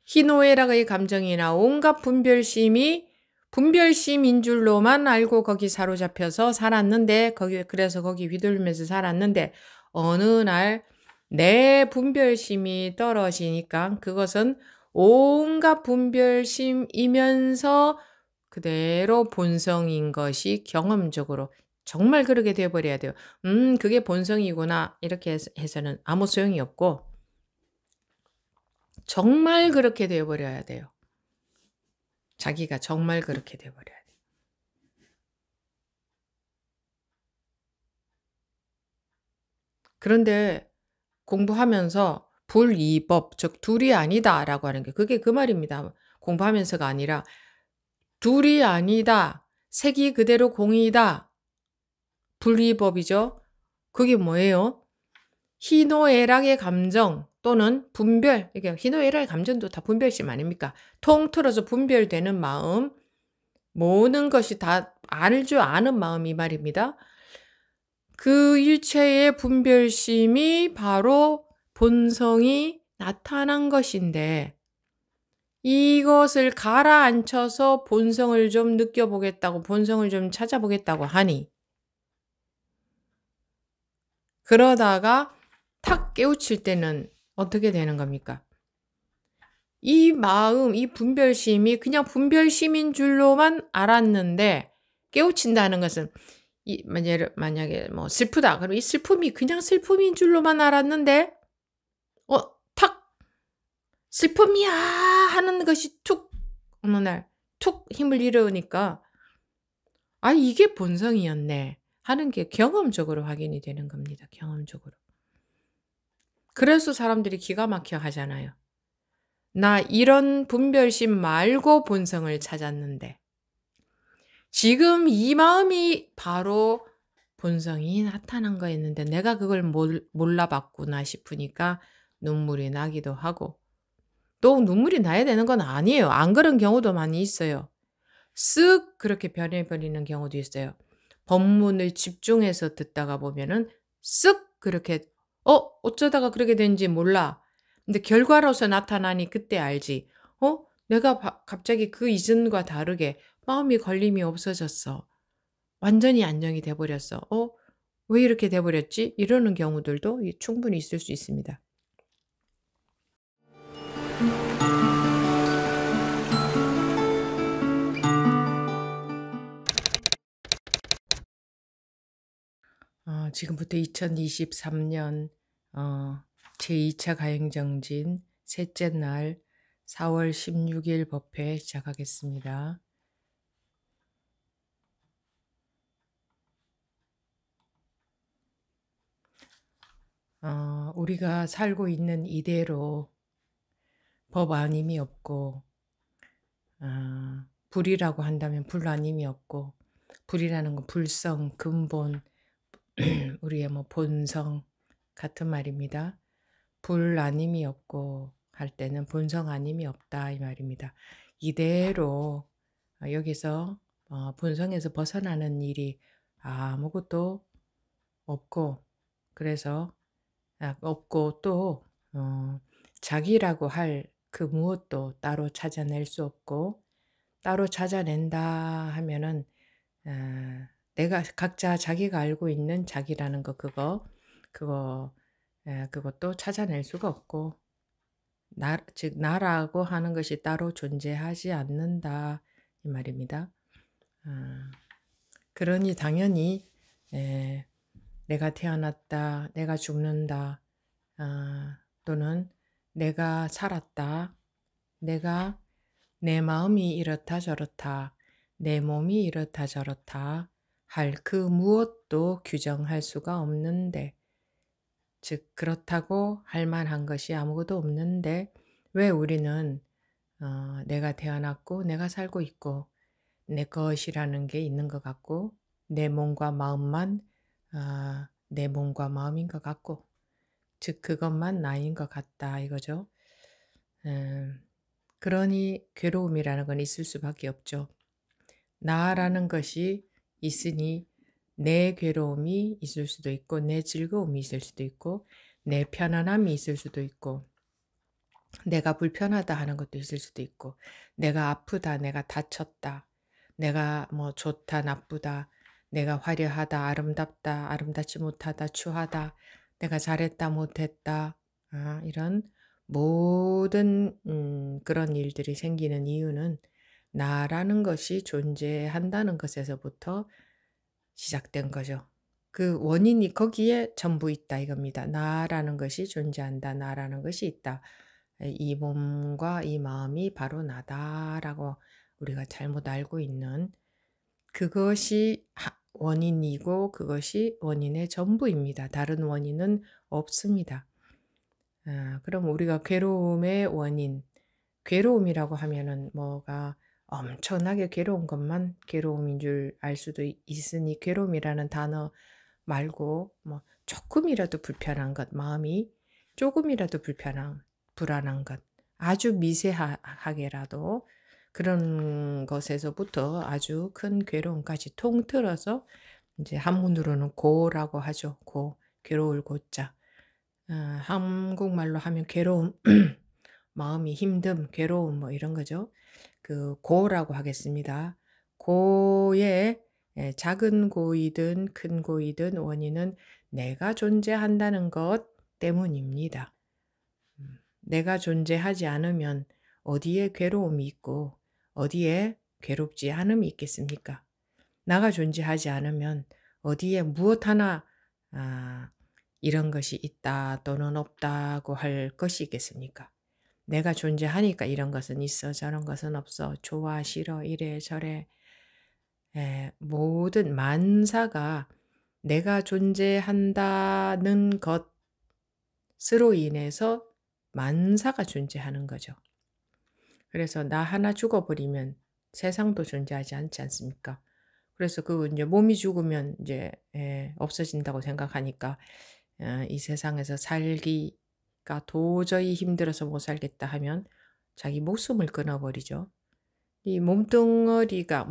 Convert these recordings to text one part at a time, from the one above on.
희노애락의 감정이나 온갖 분별심인 줄로만 알고 거기 사로잡혀서 살았는데, 그래서 거기 휘둘리면서 살았는데, 어느 날 내 분별심이 떨어지니까 그것은 온갖 분별심이면서 그대로 본성인 것이 경험적으로 정말 그렇게 되어버려야 돼요. 그게 본성이구나. 이렇게 해서는 아무 소용이 없고, 정말 그렇게 되어버려야 돼요. 자기가 정말 그렇게 되어버려야 돼요. 그런데 공부하면서 불이법, 즉 둘이 아니다라고 하는 게 그게 그 말입니다. 공부하면서가 아니라 둘이 아니다, 색이 그대로 공이다, 불이법이죠. 그게 뭐예요? 희노애락의 감정 또는 분별, 이게 희노애락의 감정도 다 분별심 아닙니까? 통틀어서 분별되는 마음, 모든 것이 다 알죠, 아는 마음 이 말입니다. 그 일체의 분별심이 바로 본성이 나타난 것인데, 이것을 가라앉혀서 본성을 좀 느껴보겠다고, 본성을 좀 찾아보겠다고 하니, 그러다가 탁 깨우칠 때는 어떻게 되는 겁니까? 이 마음, 이 분별심이 그냥 분별심인 줄로만 알았는데, 깨우친다는 것은 만약에 뭐 슬프다. 그럼 이 슬픔이 그냥 슬픔인 줄로만 알았는데, 탁 슬픔이야 하는 것이 툭 어느 날 툭 힘을 잃으니까, 아, 이게 본성이었네 하는 게 경험적으로 확인이 되는 겁니다. 경험적으로. 그래서 사람들이 기가 막혀 하잖아요. 나 이런 분별심 말고 본성을 찾았는데, 지금 이 마음이 바로 본성이 나타난 거였는데 내가 그걸 몰라봤구나 싶으니까 눈물이 나기도 하고, 또 눈물이 나야 되는 건 아니에요. 안 그런 경우도 많이 있어요. 쓱 그렇게 변해버리는 경우도 있어요. 법문을 집중해서 듣다가 보면은 쓱 그렇게 어쩌다가 그렇게 된지 몰라. 근데 결과로서 나타나니 그때 알지. 내가 갑자기 그 이전과 다르게 마음이 걸림이 없어졌어. 완전히 안정이 돼 버렸어. 왜 이렇게 돼 버렸지? 이러는 경우들도 충분히 있을 수 있습니다. 지금부터 2023년 제2차 가행정진 셋째 날 4월 16일 법회 시작하겠습니다. 우리가 살고 있는 이대로 법 아님이 없고, 불이라고 한다면 불 아님이 없고, 불이라는 건 불성, 근본, 우리의 본성 같은 말입니다. 불 아님이 없고 할 때는 본성 아님이 없다 이 말입니다. 이대로 여기서 본성에서 벗어나는 일이 아무것도 없고, 그래서 없고 또 자기라고 할 그 무엇도 따로 찾아낼 수 없고, 따로 찾아낸다 하면은 내가 각자 자기가 알고 있는 자기라는 거 그것도 찾아낼 수가 없고, 즉 나라고 하는 것이 따로 존재하지 않는다 이 말입니다. 그러니 당연히 내가 태어났다, 내가 죽는다, 또는 내가 살았다, 내 마음이 이렇다 저렇다, 내 몸이 이렇다 저렇다 할 그 무엇도 규정할 수가 없는데, 즉 그렇다고 할 만한 것이 아무것도 없는데, 왜 우리는 내가 태어났고 내가 살고 있고 내 것이라는 게 있는 것 같고, 내 몸과 마음만 내 몸과 마음인 것 같고, 즉 그것만 나인 것 같다 이거죠. 그러니 괴로움이라는 건 있을 수밖에 없죠. 나라는 것이 있으니 내 괴로움이 있을 수도 있고, 내 즐거움이 있을 수도 있고, 내 편안함이 있을 수도 있고, 내가 불편하다 하는 것도 있을 수도 있고, 내가 아프다, 내가 다쳤다, 내가 뭐 좋다, 나쁘다, 내가 화려하다, 아름답다, 아름답지 못하다, 추하다, 내가 잘했다, 못했다, 이런 모든 그런 일들이 생기는 이유는 나라는 것이 존재한다는 것에서부터 시작된 거죠. 그 원인이 거기에 전부 있다 이겁니다. 나라는 것이 존재한다. 나라는 것이 있다. 이 몸과 이 마음이 바로 나다라고 우리가 잘못 알고 있는 그것이 원인이고 그것이 원인의 전부입니다. 다른 원인은 없습니다. 그럼 우리가 괴로움의 원인, 괴로움이라고 하면은 뭐가 엄청나게 괴로운 것만 괴로움인 줄 알 수도 있으니 괴로움이라는 단어 말고 뭐 조금이라도 불편한 것, 마음이 조금이라도 불안한 것, 아주 미세하게라도 그런 것에서부터 아주 큰 괴로움까지 통틀어서 이제 한문으로는 고라고 하죠. 고, 괴로울 고자. 한국말로 하면 괴로움, 마음이 힘듦, 괴로움 뭐 이런 거죠. 그 고라고 하겠습니다. 고의 작은 고이든 큰 고이든 원인은 내가 존재한다는 것 때문입니다. 내가 존재하지 않으면 어디에 괴로움이 있고 어디에 괴롭지 않음이 있겠습니까? 나가 존재하지 않으면 어디에 무엇 하나 이런 것이 있다 또는 없다고 할 것이 있겠습니까? 내가 존재하니까 이런 것은 있어 저런 것은 없어 좋아 싫어 이래 저래 모든 만사가 내가 존재한다는 것으로 인해서 만사가 존재하는 거죠. 그래서 나 하나 죽어버리면 세상도 존재하지 않지 않습니까? 그래서 그 이제 몸이 죽으면 이제 없어진다고 생각하니까 이 세상에서 살기가 도저히 힘들어서 못 살겠다 하면 자기 목숨을 끊어버리죠. 이 몸뚱아리가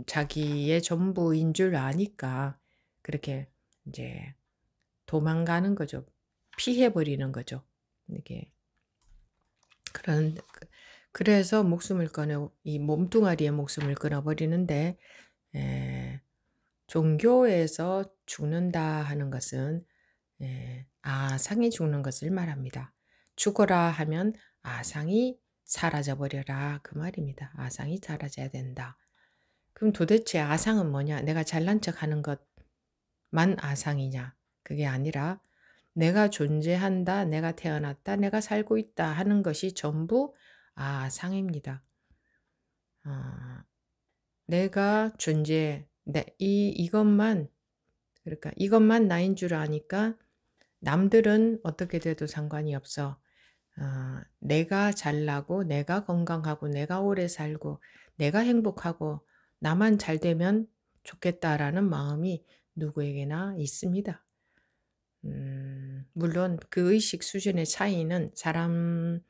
자기의 전부인 줄 아니까 그렇게 이제 도망가는 거죠. 피해버리는 거죠. 이게 그래서 이 몸뚱아리의 목숨을 끊어버리는데 종교에서 죽는다 하는 것은 아상이 죽는 것을 말합니다. 죽어라 하면 아상이 사라져버려라 그 말입니다. 아상이 사라져야 된다. 그럼 도대체 아상은 뭐냐? 내가 잘난 척 하는 것만 아상이냐? 그게 아니라 내가 존재한다, 내가 태어났다, 내가 살고 있다 하는 것이 전부 아상입니다. 내가 이것만 나인 줄 아니까 남들은 어떻게 돼도 상관이 없어. 내가 잘나고, 내가 건강하고, 내가 오래 살고, 내가 행복하고, 나만 잘 되면 좋겠다라는 마음이 누구에게나 있습니다. 물론 그 의식 수준의 차이는 사람들에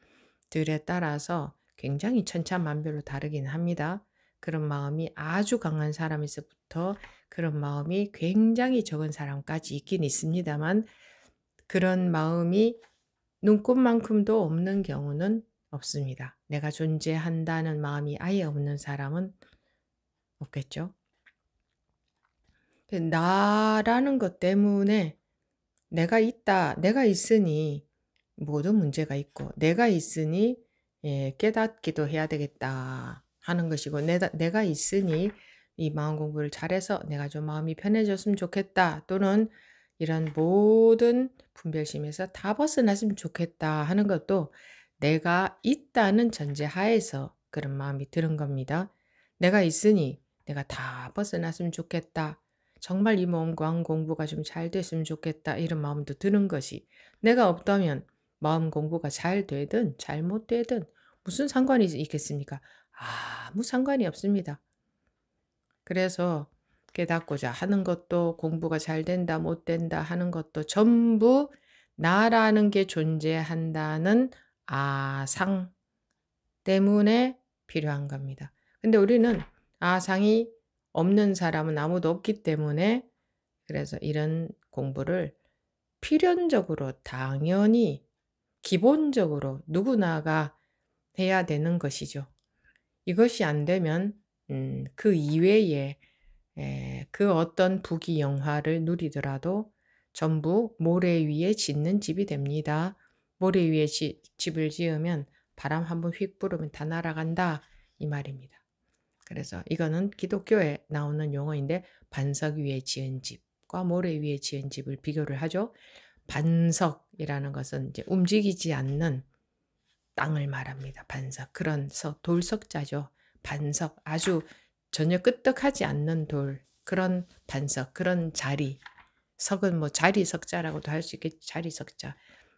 따라서 굉장히 천차만별로 다르긴 합니다. 그런 마음이 아주 강한 사람에서부터 그런 마음이 굉장히 적은 사람까지 있긴 있습니다만 그런 마음이 눈꽃만큼도 없는 경우는 없습니다. 내가 존재한다는 마음이 아예 없는 사람은 없겠죠. 나라는 것 때문에 내가 있으니 모든 문제가 있고 내가 있으니 깨닫기도 해야 되겠다 하는 것이고 내가 있으니 이 마음 공부를 잘해서 내가 좀 마음이 편해졌으면 좋겠다 또는 이런 모든 분별심에서 다 벗어났으면 좋겠다 하는 것도 내가 있다는 전제하에서 그런 마음이 드는 겁니다. 내가 있으니 내가 다 벗어났으면 좋겠다. 정말 이 마음 공부가 좀 잘 됐으면 좋겠다 이런 마음도 드는 것이 내가 없다면 마음 공부가 잘 되든 잘못되든 무슨 상관이 있겠습니까? 아무 상관이 없습니다. 그래서 깨닫고자 하는 것도 공부가 잘 된다 못 된다 하는 것도 전부 나라는 게 존재한다는 아상 때문에 필요한 겁니다. 근데 우리는 아상이 없는 사람은 아무도 없기 때문에 그래서 이런 공부를 필연적으로 당연히 기본적으로 누구나가 해야 되는 것이죠. 이것이 안 되면 그 이외에 그 어떤 부귀영화를 누리더라도 전부 모래 위에 짓는 집이 됩니다. 모래 위에 집을 지으면 바람 한번 휙 불으면 다 날아간다 이 말입니다. 그래서 이거는 기독교에 나오는 용어인데 반석 위에 지은 집과 모래 위에 지은 집을 비교를 하죠. 반석이라는 것은 이제 움직이지 않는 땅을 말합니다. 반석. 그런 돌석자죠. 반석. 아주 전혀 끄떡하지 않는 돌. 그런 반석. 그런 자리. 석은 뭐 자리석자라고도 할 수 있겠지. 자리석자.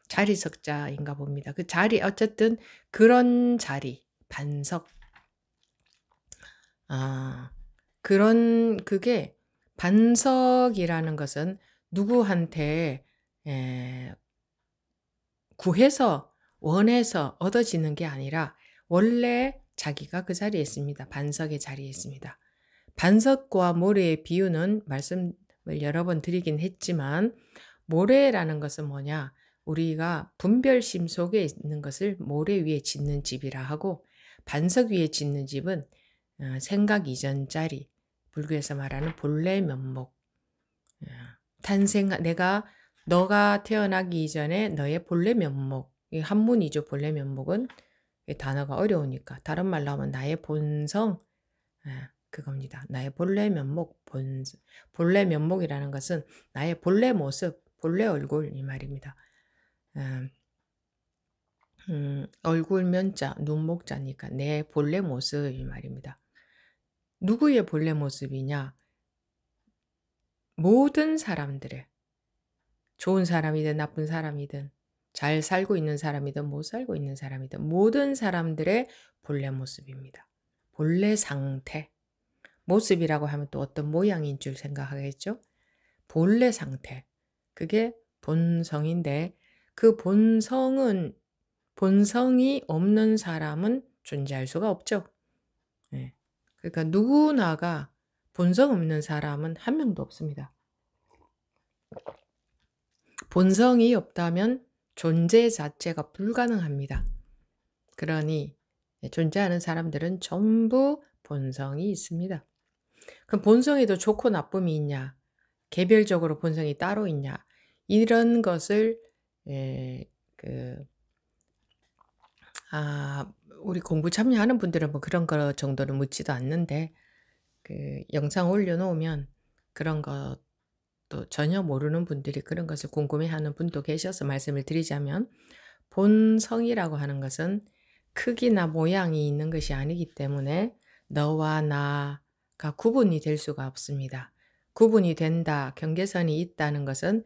자리석자인가 봅니다. 그 자리 어쨌든 그런 자리. 반석. 그게 반석이라는 것은 누구한테 구해서 원해서 얻어지는 게 아니라 원래 자기가 그 자리에 있습니다. 반석의 자리에 있습니다. 반석과 모래의 비유는 말씀을 여러 번 드리긴 했지만 모래라는 것은 뭐냐? 우리가 분별심 속에 있는 것을 모래 위에 짓는 집이라 하고 반석 위에 짓는 집은 생각 이전짜리, 불교에서 말하는 본래 면목, 너가 태어나기 이전에 너의 본래 면목, 한문이죠. 본래 면목은 단어가 어려우니까 다른 말로 하면 나의 본성, 그겁니다. 나의 본래 면목, 본래 면목이라는 것은 나의 본래 모습, 본래 얼굴 이 말입니다. 얼굴 면자, 눈목자니까 내 본래 모습 이 말입니다. 누구의 본래 모습이냐? 모든 사람들의 좋은 사람이든 나쁜 사람이든 잘 살고 있는 사람이든 못 살고 있는 사람이든 모든 사람들의 본래 모습입니다. 본래 상태. 모습이라고 하면 또 어떤 모양인 줄 생각하겠죠? 본래 상태. 그게 본성인데 그 본성이 없는 사람은 존재할 수가 없죠. 네. 그러니까 누구나가 본성 없는 사람은 한 명도 없습니다. 본성이 없다면 존재 자체가 불가능합니다. 그러니 존재하는 사람들은 전부 본성이 있습니다. 그럼 본성에도 좋고 나쁨이 있냐? 개별적으로 본성이 따로 있냐? 이런 것을 우리 공부 참여하는 분들은 뭐 그런 거 정도는 묻지도 않는데 영상 올려놓으면 그런 것도 전혀 모르는 분들이 그런 것을 궁금해하는 분도 계셔서 말씀을 드리자면 본성이라고 하는 것은 크기나 모양이 있는 것이 아니기 때문에 너와 나가 구분이 될 수가 없습니다. 구분이 된다, 경계선이 있다는 것은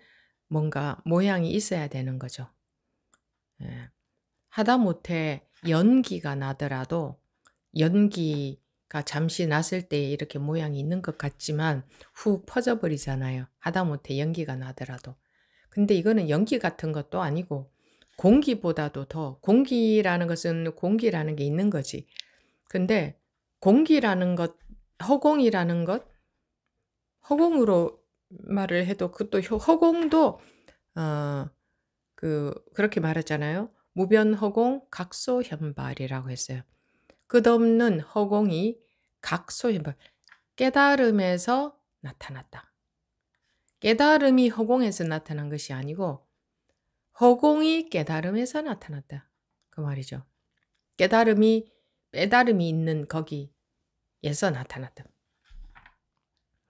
뭔가 모양이 있어야 되는 거죠. 하다못해 연기가 나더라도 연기가 잠시 났을 때 이렇게 모양이 있는 것 같지만 훅 퍼져버리잖아요. 하다못해 연기가 나더라도. 근데 이거는 연기 같은 것도 아니고 공기보다도 더, 공기라는 것은 공기라는 게 있는 거지. 근데 공기라는 것, 허공이라는 것, 허공으로 말을 해도 그것도 허공도 그렇게 말했잖아요. 무변허공 각소현발이라고 했어요. 끝없는 허공이 각소현발, 깨달음에서 나타났다. 깨달음이 허공에서 나타난 것이 아니고 허공이 깨달음에서 나타났다. 그 말이죠. 깨달음이 있는 거기에서 나타났다.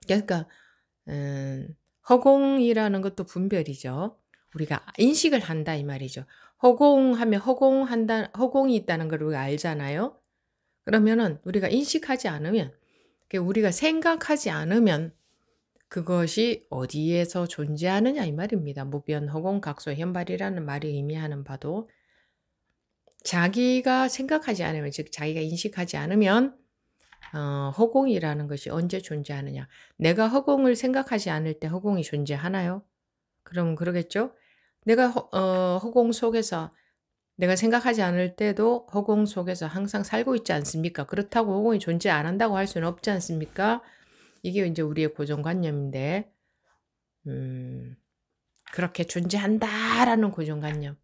그러니까 허공이라는 것도 분별이죠. 우리가 인식을 한다 이 말이죠. 허공하면 허공이 있다는 걸 우리가 알잖아요. 그러면은 우리가 인식하지 않으면, 우리가 생각하지 않으면 그것이 어디에서 존재하느냐 이 말입니다. 무변, 허공, 각소, 현발이라는 말이 의미하는 바도 자기가 생각하지 않으면, 즉 자기가 인식하지 않으면 허공이라는 것이 언제 존재하느냐. 내가 허공을 생각하지 않을 때 허공이 존재하나요? 그럼 그러겠죠? 내가 허공 속에서 내가 생각하지 않을 때도 허공 속에서 항상 살고 있지 않습니까? 그렇다고 허공이 존재 안 한다고 할 수는 없지 않습니까? 이게 이제 우리의 고정관념인데 그렇게 존재한다라는 고정관념.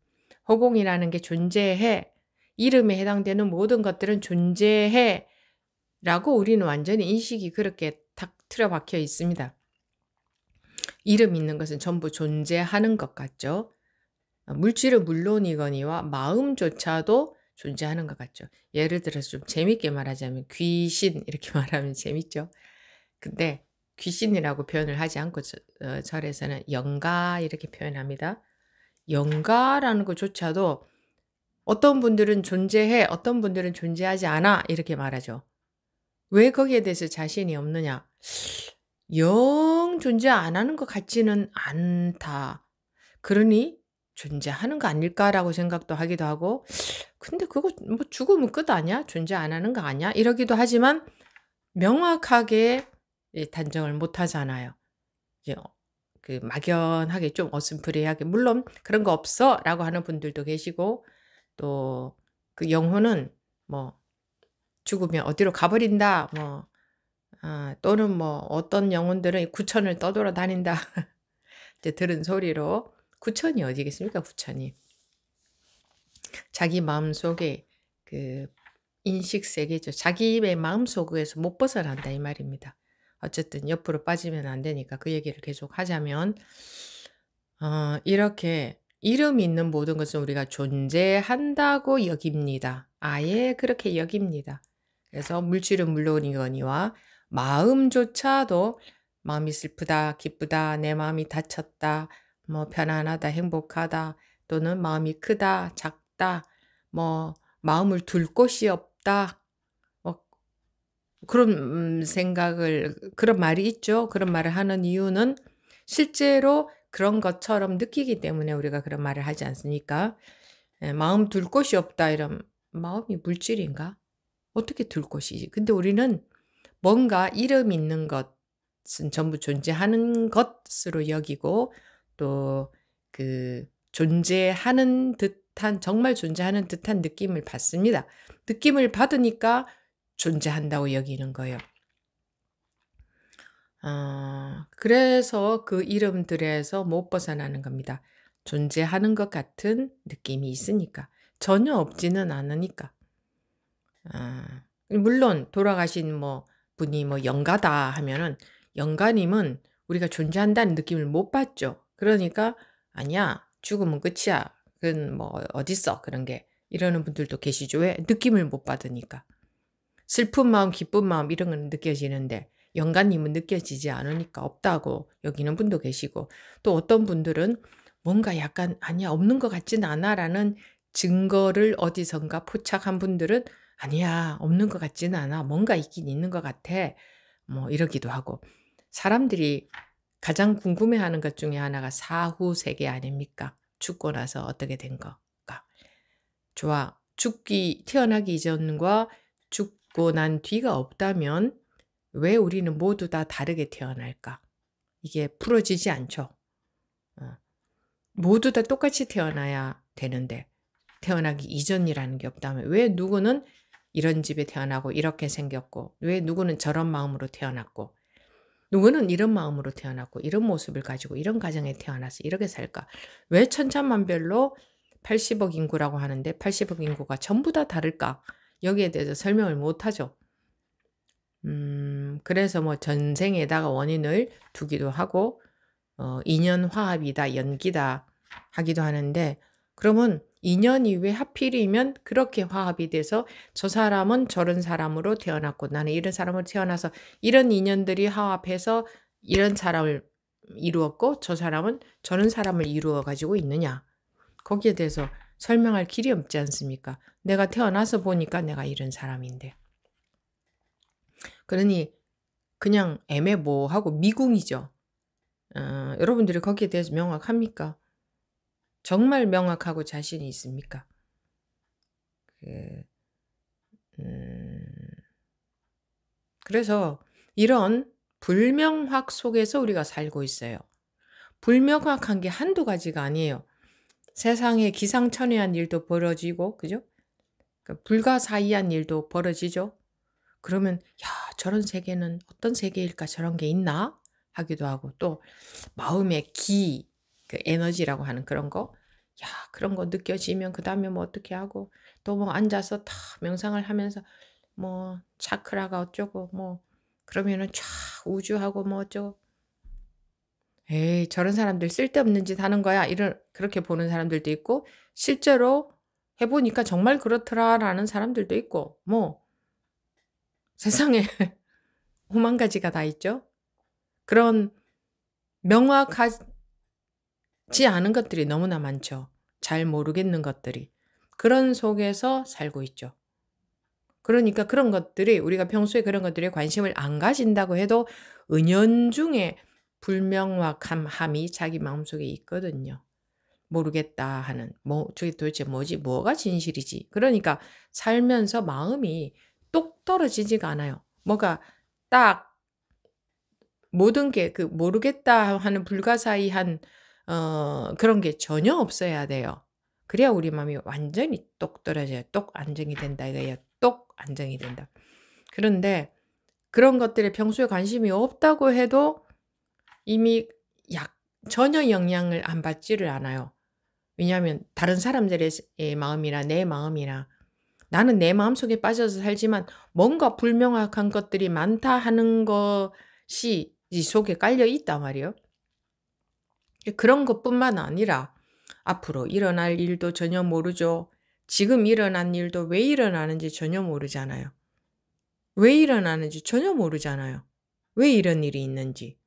허공이라는 게 존재해. 이름에 해당되는 모든 것들은 존재해. 라고 우리는 완전히 인식이 그렇게 탁 틀어박혀 있습니다. 이름 있는 것은 전부 존재하는 것 같죠. 물질은 물론이거니와 마음조차도 존재하는 것 같죠. 예를 들어서 좀 재밌게 말하자면 귀신 이렇게 말하면 재밌죠. 근데 귀신이라고 표현을 하지 않고 절에서는 영가 이렇게 표현합니다. 영가라는 것조차도 어떤 분들은 존재해, 어떤 분들은 존재하지 않아 이렇게 말하죠. 왜 거기에 대해서 자신이 없느냐? 영 존재 안 하는 것 같지는 않다. 그러니 존재하는 거 아닐까라고 생각도 하기도 하고, 근데 그거 뭐 죽으면 끝 아니야? 존재 안 하는 거 아니야? 이러기도 하지만 명확하게 단정을 못 하잖아요. 이제 그 막연하게 좀 어슴푸레하게 물론 그런 거 없어라고 하는 분들도 계시고, 또 그 영혼은 뭐 죽으면 어디로 가버린다, 뭐 또는 뭐 어떤 영혼들은 구천을 떠돌아 다닌다. 이제 들은 소리로 구천이 어디겠습니까? 구천이 자기 마음 속에 그 인식 세계죠. 자기의 마음 속에서 못 벗어난다 이 말입니다. 어쨌든 옆으로 빠지면 안 되니까 그 얘기를 계속 하자면 이렇게 이름 있는 모든 것은 우리가 존재한다고 여깁니다. 아예 그렇게 여깁니다. 그래서 물질은 물론이거니와 마음조차도 마음이 슬프다, 기쁘다, 내 마음이 다쳤다, 뭐 편안하다, 행복하다, 또는 마음이 크다, 작다, 뭐 마음을 둘 곳이 없다, 뭐 그런 생각을 그런 말이 있죠. 그런 말을 하는 이유는 실제로 그런 것처럼 느끼기 때문에 우리가 그런 말을 하지 않습니까? 마음 둘 곳이 없다 이런 마음이 물질인가? 어떻게 둘 곳이지? 근데 우리는 뭔가 이름 있는 것은 전부 존재하는 것으로 여기고 또 그 존재하는 듯한 정말 존재하는 듯한 느낌을 받습니다. 느낌을 받으니까 존재한다고 여기는 거예요. 그래서 그 이름들에서 못 벗어나는 겁니다. 존재하는 것 같은 느낌이 있으니까. 전혀 없지는 않으니까. 물론 돌아가신 뭐 분이 뭐 영가다 하면은 영가님은 우리가 존재한다는 느낌을 못 받죠. 그러니까 아니야 죽으면 끝이야. 그건 뭐 어딨어 그런 게 이러는 분들도 계시죠. 왜? 느낌을 못 받으니까. 슬픈 마음, 기쁜 마음 이런 건 느껴지는데 영가님은 느껴지지 않으니까 없다고 여기는 분도 계시고 또 어떤 분들은 뭔가 약간 아니야 없는 것 같지는 않아라는 증거를 어디선가 포착한 분들은 아니야 없는 것 같지는 않아 뭔가 있긴 있는 것 같아 뭐 이러기도 하고 사람들이 가장 궁금해하는 것 중에 하나가 사후 세계 아닙니까? 죽고 나서 어떻게 된 거가 좋아 태어나기 이전과 죽고 난 뒤가 없다면 왜 우리는 모두 다 다르게 태어날까? 이게 풀어지지 않죠. 모두 다 똑같이 태어나야 되는데 태어나기 이전이라는 게 없다면 왜 누구는 이런 집에 태어나고 이렇게 생겼고 왜 누구는 저런 마음으로 태어났고 누구는 이런 마음으로 태어났고 이런 모습을 가지고 이런 가정에 태어나서 이렇게 살까? 왜 천차만별로 80억 인구라고 하는데 80억 인구가 전부 다 다를까? 여기에 대해서 설명을 못하죠. 그래서 뭐 전생에다가 원인을 두기도 하고 인연 화합이다 연기다 하기도 하는데 그러면 인연이 왜 하필이면 그렇게 화합이 돼서 저 사람은 저런 사람으로 태어났고 나는 이런 사람으로 태어나서 이런 인연들이 화합해서 이런 사람을 이루었고 저 사람은 저런 사람을 이루어 가지고 있느냐 거기에 대해서 설명할 길이 없지 않습니까? 내가 태어나서 보니까 내가 이런 사람인데 그러니 그냥 애매모호하고 미궁이죠. 여러분들이 거기에 대해서 명확합니까? 정말 명확하고 자신이 있습니까? 그래서 이런 불명확 속에서 우리가 살고 있어요. 불명확한 게 한두 가지가 아니에요. 세상에 기상천외한 일도 벌어지고, 그죠? 그러니까 불가사의한 일도 벌어지죠. 그러면 야 저런 세계는 어떤 세계일까 저런 게 있나 하기도 하고 또 마음의 그 에너지라고 하는 그런 거. 야, 그런 거 느껴지면 그 다음에 뭐 어떻게 하고 또 뭐 앉아서 다 명상을 하면서 뭐 차크라가 어쩌고 뭐 그러면은 쫙 우주하고 뭐 어쩌고. 에이, 저런 사람들 쓸데없는 짓 하는 거야. 그렇게 보는 사람들도 있고, 실제로 해보니까 정말 그렇더라라는 사람들도 있고, 뭐, 세상에 오만 가지가 다 있죠. 그런 명확하지 않은 것들이 너무나 많죠. 잘 모르겠는 것들이. 그런 속에서 살고 있죠. 그러니까 그런 것들이 우리가 평소에 그런 것들에 관심을 안 가진다고 해도 은연중에 불명확함이 자기 마음속에 있거든요. 모르겠다 하는 저게 도대체 뭐지? 뭐가 진실이지? 그러니까 살면서 마음이 똑 떨어지지가 않아요. 뭐가 딱 모든 게 그 모르겠다 하는 불가사의한 그런 게 전혀 없어야 돼요. 그래야 우리 마음이 완전히 똑 떨어져요. 똑 안정이 된다 이거예요. 똑 안정이 된다. 그런데 그런 것들에 평소에 관심이 없다고 해도 이미 전혀 영향을 안 받지를 않아요. 왜냐하면 다른 사람들의 마음이나 내 마음이나 나는 내 마음속에 빠져서 살지만 뭔가 불명확한 것들이 많다 하는 것이 이 속에 깔려 있단 말이에요. 그런 것뿐만 아니라 앞으로 일어날 일도 전혀 모르죠. 지금 일어난 일도 왜 일어나는지 전혀 모르잖아요. 왜 일어나는지 전혀 모르잖아요. 왜 이런 일이 있는지,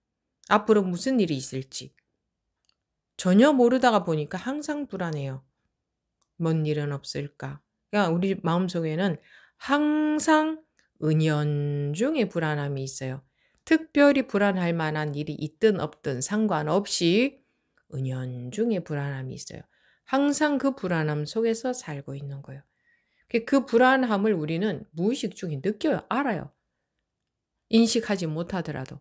앞으로 무슨 일이 있을지 전혀 모르다가 보니까 항상 불안해요. 뭔 일은 없을까? 그러니까 우리 마음속에는 항상 은연중에 불안함이 있어요. 특별히 불안할 만한 일이 있든 없든 상관없이 은연중에 불안함이 있어요. 항상 그 불안함 속에서 살고 있는 거예요. 그 불안함을 우리는 무의식 중에 느껴요. 알아요. 인식하지 못하더라도.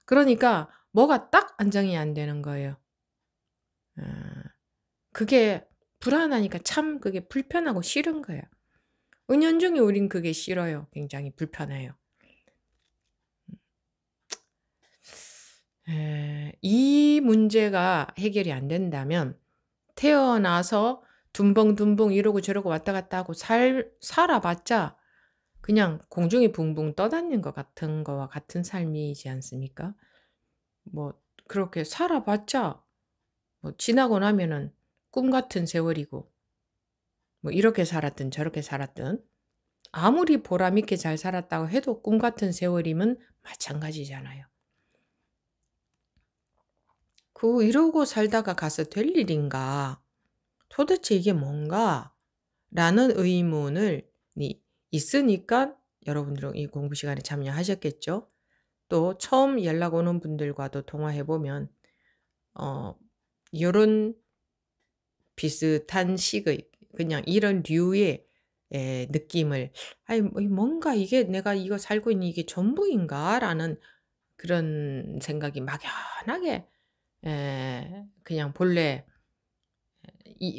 그러니까 뭐가 딱 안정이 안 되는 거예요. 그게 불안하니까 참 그게 불편하고 싫은 거예요. 은연중에 우린 그게 싫어요. 굉장히 불편해요. 이 문제가 해결이 안 된다면 태어나서 둔벙둔벙 이러고 저러고 왔다 갔다 하고 살아봤자 그냥 공중에 붕붕 떠다니는 것 같은 거와 같은 삶이지 않습니까? 뭐 그렇게 살아봤자 뭐 지나고 나면은 꿈 같은 세월이고 뭐 이렇게 살았든 저렇게 살았든 아무리 보람 있게 잘 살았다고 해도 꿈 같은 세월이면 마찬가지잖아요. 이러고 살다가 가서 될 일인가? 도대체 이게 뭔가? 라는 의문을 있으니까 여러분들은 이 공부 시간에 참여하셨겠죠? 또 처음 연락 오는 분들과도 통화해보면 이런 비슷한 식의 그냥 이런 류의 느낌을 뭔가 이게 내가 이거 살고 있는 이게 전부인가? 라는 그런 생각이 막연하게 그냥 본래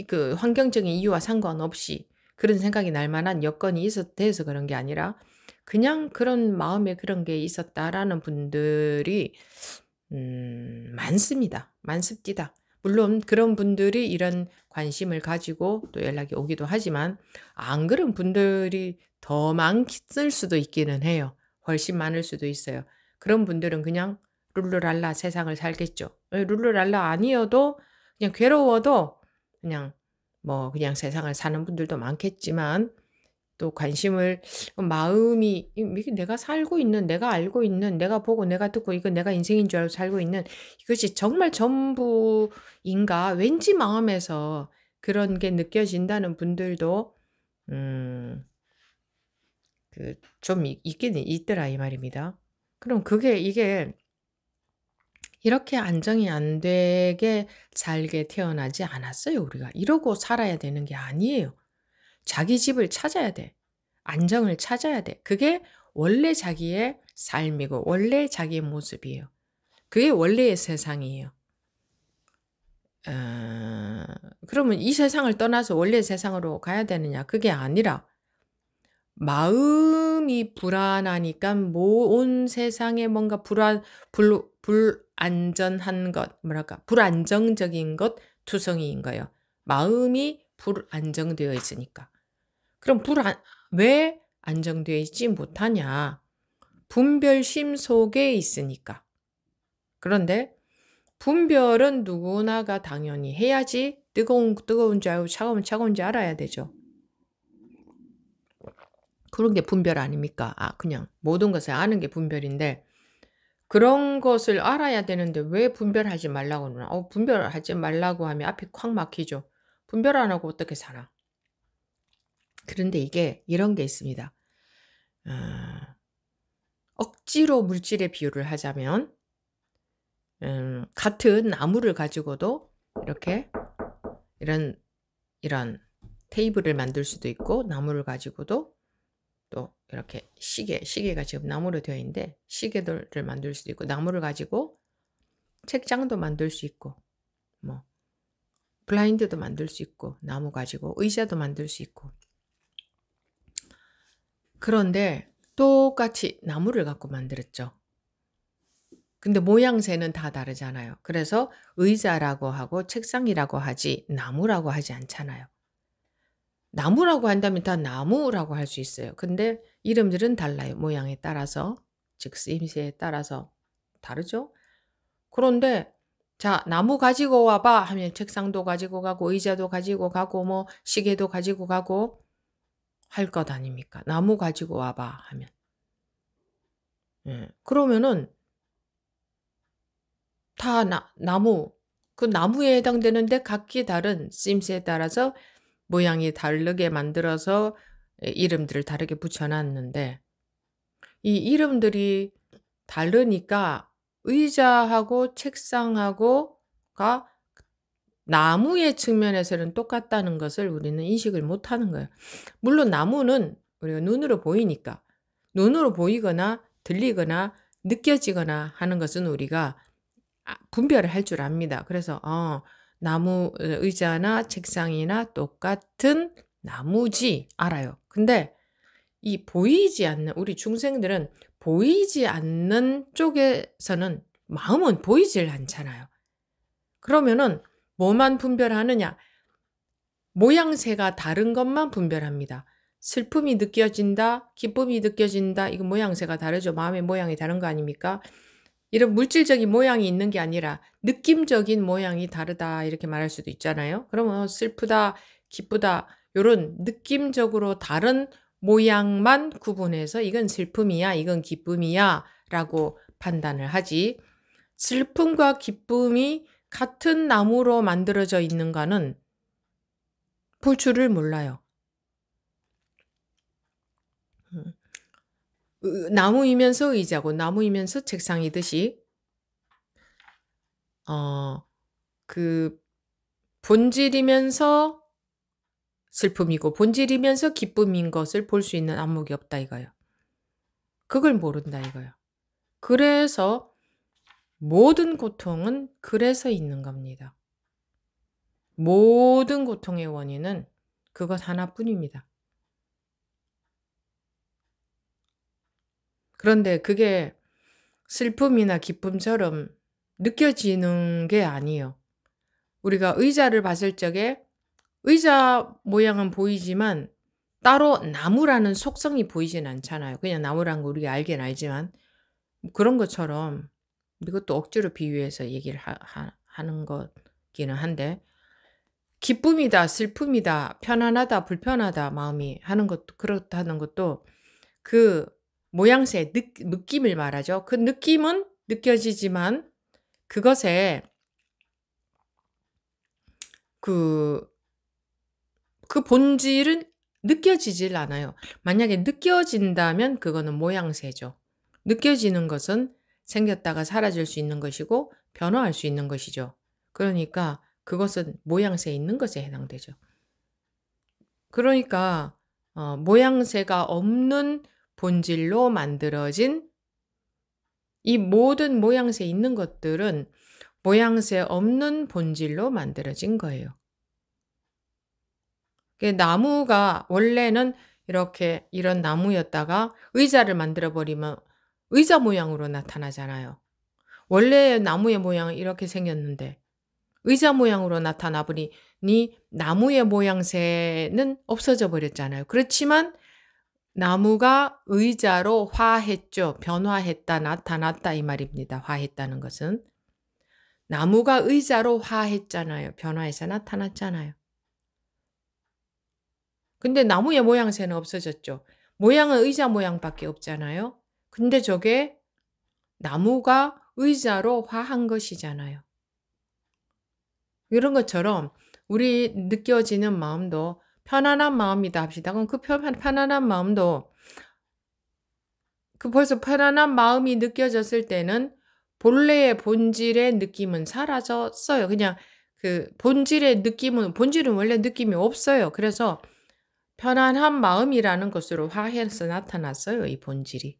그 환경적인 이유와 상관없이 그런 생각이 날 만한 여건이 돼서 그런 게 아니라 그냥 그런 마음에 그런 게 있었다라는 분들이 많습니다. 많습니다. 물론 그런 분들이 이런 관심을 가지고 또 연락이 오기도 하지만 안 그런 분들이 더 많을 수도 있기는 해요. 훨씬 많을 수도 있어요. 그런 분들은 그냥 룰루랄라 세상을 살겠죠. 룰루랄라 아니어도 그냥 괴로워도 그냥 그냥 세상을 사는 분들도 많겠지만 또 관심을 마음이 이게 내가 살고 있는 내가 알고 있는 내가 보고 내가 듣고 이거 내가 인생인 줄 알고 살고 있는 이것이 정말 전부인가 왠지 마음에서 그런 게 느껴진다는 분들도 좀 있긴 있더라 이 말입니다. 그럼 이게 이렇게 안정이 안 되게 살게 태어나지 않았어요 우리가. 이러고 살아야 되는 게 아니에요. 자기 집을 찾아야 돼. 안정을 찾아야 돼. 그게 원래 자기의 삶이고 원래 자기의 모습이에요. 그게 원래의 세상이에요. 그러면 이 세상을 떠나서 원래 세상으로 가야 되느냐? 그게 아니라 마음이 마음이 불안하니까 온 세상에 뭔가 불안전한 것, 뭐랄까, 불안정적인 것 투성이인 거예요. 마음이 불안정되어 있으니까. 그럼 왜 안정되어 있지 못하냐? 분별심 속에 있으니까. 그런데 분별은 누구나가 당연히 해야지 뜨거운지 알고 차가운지 알아야 되죠. 그런 게 분별 아닙니까? 그냥 모든 것을 아는 게 분별인데 그런 것을 알아야 되는데 왜 분별하지 말라고 그러나? 분별하지 말라고 하면 앞이 콱 막히죠. 분별 안 하고 어떻게 살아? 그런데 이게 이런 게 있습니다. 억지로 물질의 비유를 하자면 같은 나무를 가지고도 이렇게 이런 테이블을 만들 수도 있고 나무를 가지고도 또 이렇게 시계가 지금 나무로 되어 있는데 시계들을 만들 수도 있고 나무를 가지고 책장도 만들 수 있고 뭐 블라인드도 만들 수 있고 나무 가지고 의자도 만들 수 있고 그런데 똑같이 나무를 갖고 만들었죠. 근데 모양새는 다 다르잖아요. 그래서 의자라고 하고 책상이라고 하지 나무라고 하지 않잖아요. 나무라고 한다면 다 나무라고 할 수 있어요. 근데 이름들은 달라요. 모양에 따라서, 즉 쓰임새에 따라서 다르죠. 그런데 자, 나무 가지고 와봐 하면 책상도 가지고 가고 의자도 가지고 가고 뭐 시계도 가지고 가고 할 것 아닙니까? 나무 가지고 와봐 하면. 그러면은 다 나무, 그 나무에 해당되는데 각기 다른 쓰임새에 따라서 모양이 다르게 만들어서 이름들을 다르게 붙여놨는데 이 이름들이 다르니까 의자하고 책상하고가 나무의 측면에서는 똑같다는 것을 우리는 인식을 못하는 거예요. 물론 나무는 우리가 눈으로 보이니까 눈으로 보이거나 들리거나 느껴지거나 하는 것은 우리가 분별을 할 줄 압니다. 그래서 나무 의자나 책상이나 똑같은 나무지 알아요. 근데 이 보이지 않는 우리 중생들은 보이지 않는 쪽에서는 마음은 보이질 않잖아요. 그러면은 뭐만 분별하느냐? 모양새가 다른 것만 분별합니다. 슬픔이 느껴진다, 기쁨이 느껴진다. 이거 모양새가 다르죠. 마음의 모양이 다른 거 아닙니까? 이런 물질적인 모양이 있는 게 아니라 느낌적인 모양이 다르다 이렇게 말할 수도 있잖아요. 그러면 슬프다, 기쁘다 이런 느낌적으로 다른 모양만 구분해서 이건 슬픔이야, 이건 기쁨이야 라고 판단을 하지 슬픔과 기쁨이 같은 나무로 만들어져 있는가는 볼 줄을 몰라요. 나무이면서 의자고 나무이면서 책상이듯이 그 본질이면서 슬픔이고 본질이면서 기쁨인 것을 볼 수 있는 안목이 없다 이거예요. 그걸 모른다 이거예요. 그래서 모든 고통은 그래서 있는 겁니다. 모든 고통의 원인은 그것 하나뿐입니다. 그런데 그게 슬픔이나 기쁨처럼 느껴지는 게 아니에요. 우리가 의자를 봤을 적에 의자 모양은 보이지만 따로 나무라는 속성이 보이진 않잖아요. 그냥 나무라는 거 우리가 알긴 알지만 그런 것처럼 이것도 억지로 비유해서 얘기를 하는 것기는 한데 기쁨이다, 슬픔이다, 편안하다, 불편하다 마음이 하는 것도 그렇다는 것도 그 모양새, 느낌을 말하죠. 그 느낌은 느껴지지만 그것에 그 본질은 느껴지질 않아요. 만약에 느껴진다면 그거는 모양새죠. 느껴지는 것은 생겼다가 사라질 수 있는 것이고 변화할 수 있는 것이죠. 그러니까 그것은 모양새에 있는 것에 해당되죠. 그러니까 모양새가 없는 본질로 만들어진 이 모든 모양새 있는 것들은 모양새 없는 본질로 만들어진 거예요. 나무가 원래는 이렇게 이런 나무였다가 의자를 만들어 버리면 의자 모양으로 나타나잖아요. 원래 나무의 모양은 이렇게 생겼는데 의자 모양으로 나타나 버리니 나무의 모양새는 없어져 버렸잖아요. 그렇지만 나무가 의자로 화했죠. 변화했다, 나타났다 이 말입니다. 화했다는 것은. 나무가 의자로 화했잖아요. 변화해서 나타났잖아요. 근데 나무의 모양새는 없어졌죠. 모양은 의자 모양밖에 없잖아요. 근데 저게 나무가 의자로 화한 것이잖아요. 이런 것처럼 우리 느껴지는 마음도 편안한 마음이다 합시다. 그럼 그 편안한 마음도 벌써 편안한 마음이 느껴졌을 때는 본래의 본질의 느낌은 사라졌어요. 그냥 본질은 원래 느낌이 없어요. 그래서 편안한 마음이라는 것으로 화해해서 나타났어요. 이 본질이.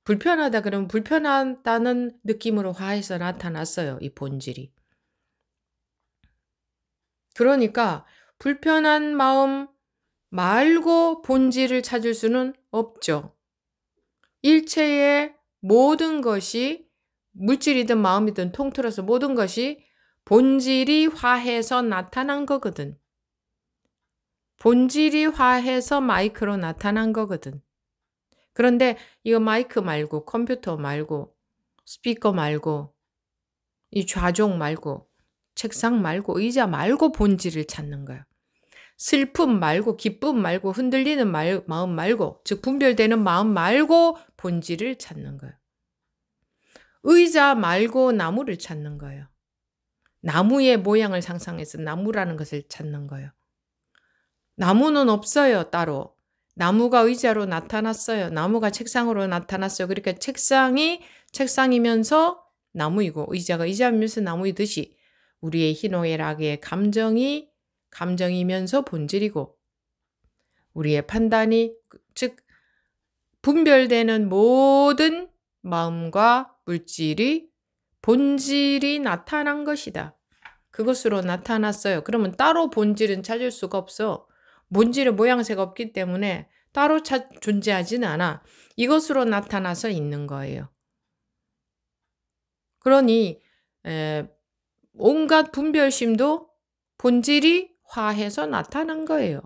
불편하다 그러면 불편하다는 느낌으로 화해서 나타났어요. 이 본질이. 그러니까 불편한 마음 말고 본질을 찾을 수는 없죠. 일체의 모든 것이 물질이든 마음이든 통틀어서 모든 것이 본질이 화해서 나타난 거거든. 본질이 화해서 마이크로 나타난 거거든. 그런데 이거 마이크 말고 컴퓨터 말고 스피커 말고 이 좌종 말고 책상 말고 의자 말고 본질을 찾는 거예요. 슬픔 말고 기쁨 말고 흔들리는 마음 말고 즉 분별되는 마음 말고 본질을 찾는 거예요. 의자 말고 나무를 찾는 거예요. 나무의 모양을 상상해서 나무라는 것을 찾는 거예요. 나무는 없어요, 따로. 나무가 의자로 나타났어요. 나무가 책상으로 나타났어요. 그러니까 책상이 책상이면서 나무이고 의자가 의자이면서 나무이듯이 우리의 희노애락의 감정이 감정이면서 본질이고 우리의 판단이 즉 분별되는 모든 마음과 물질이 본질이 나타난 것이다. 그것으로 나타났어요. 그러면 따로 본질은 찾을 수가 없어. 본질의 모양새가 없기 때문에 따로 존재하지는 않아. 이것으로 나타나서 있는 거예요. 그러니 온갖 분별심도 본질이 화해서 나타난 거예요.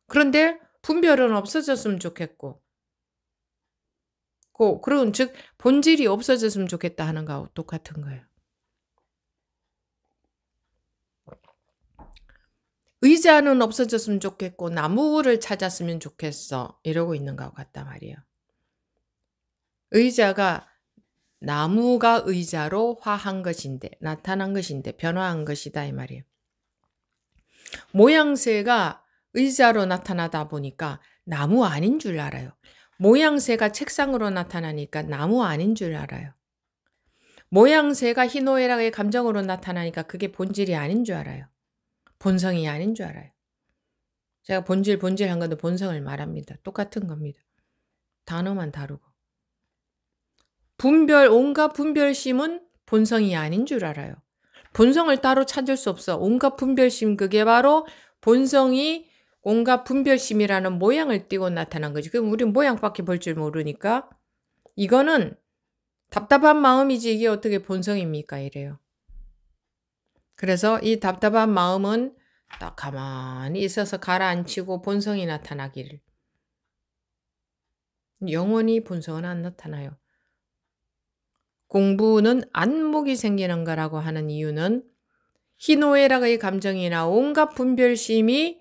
그런데 분별은 없어졌으면 좋겠고 그런 즉 본질이 없어졌으면 좋겠다 하는 거하고 똑같은 거예요. 의자는 없어졌으면 좋겠고 나무를 찾았으면 좋겠어 이러고 있는 거하고 같단 말이에요. 의자가 나무가 의자로 화한 것인데 나타난 것인데 변화한 것이다 이 말이에요. 모양새가 의자로 나타나다 보니까 나무 아닌 줄 알아요. 모양새가 책상으로 나타나니까 나무 아닌 줄 알아요. 모양새가 희노애락의 감정으로 나타나니까 그게 본질이 아닌 줄 알아요. 본성이 아닌 줄 알아요. 제가 본질 한 건데 본성을 말합니다. 똑같은 겁니다. 단어만 다르고. 온갖 분별심은 본성이 아닌 줄 알아요. 본성을 따로 찾을 수 없어. 온갖 분별심 그게 바로 본성이 온갖 분별심이라는 모양을 띠고 나타난 거지. 그럼 우리는 모양밖에 볼 줄 모르니까 이거는 답답한 마음이지 이게 어떻게 본성입니까? 이래요. 그래서 이 답답한 마음은 딱 가만히 있어서 가라앉히고 본성이 나타나기를. 영원히 본성은 안 나타나요. 공부는 안목이 생기는 거라고 하는 이유는 희노애락의 감정이나 온갖 분별심인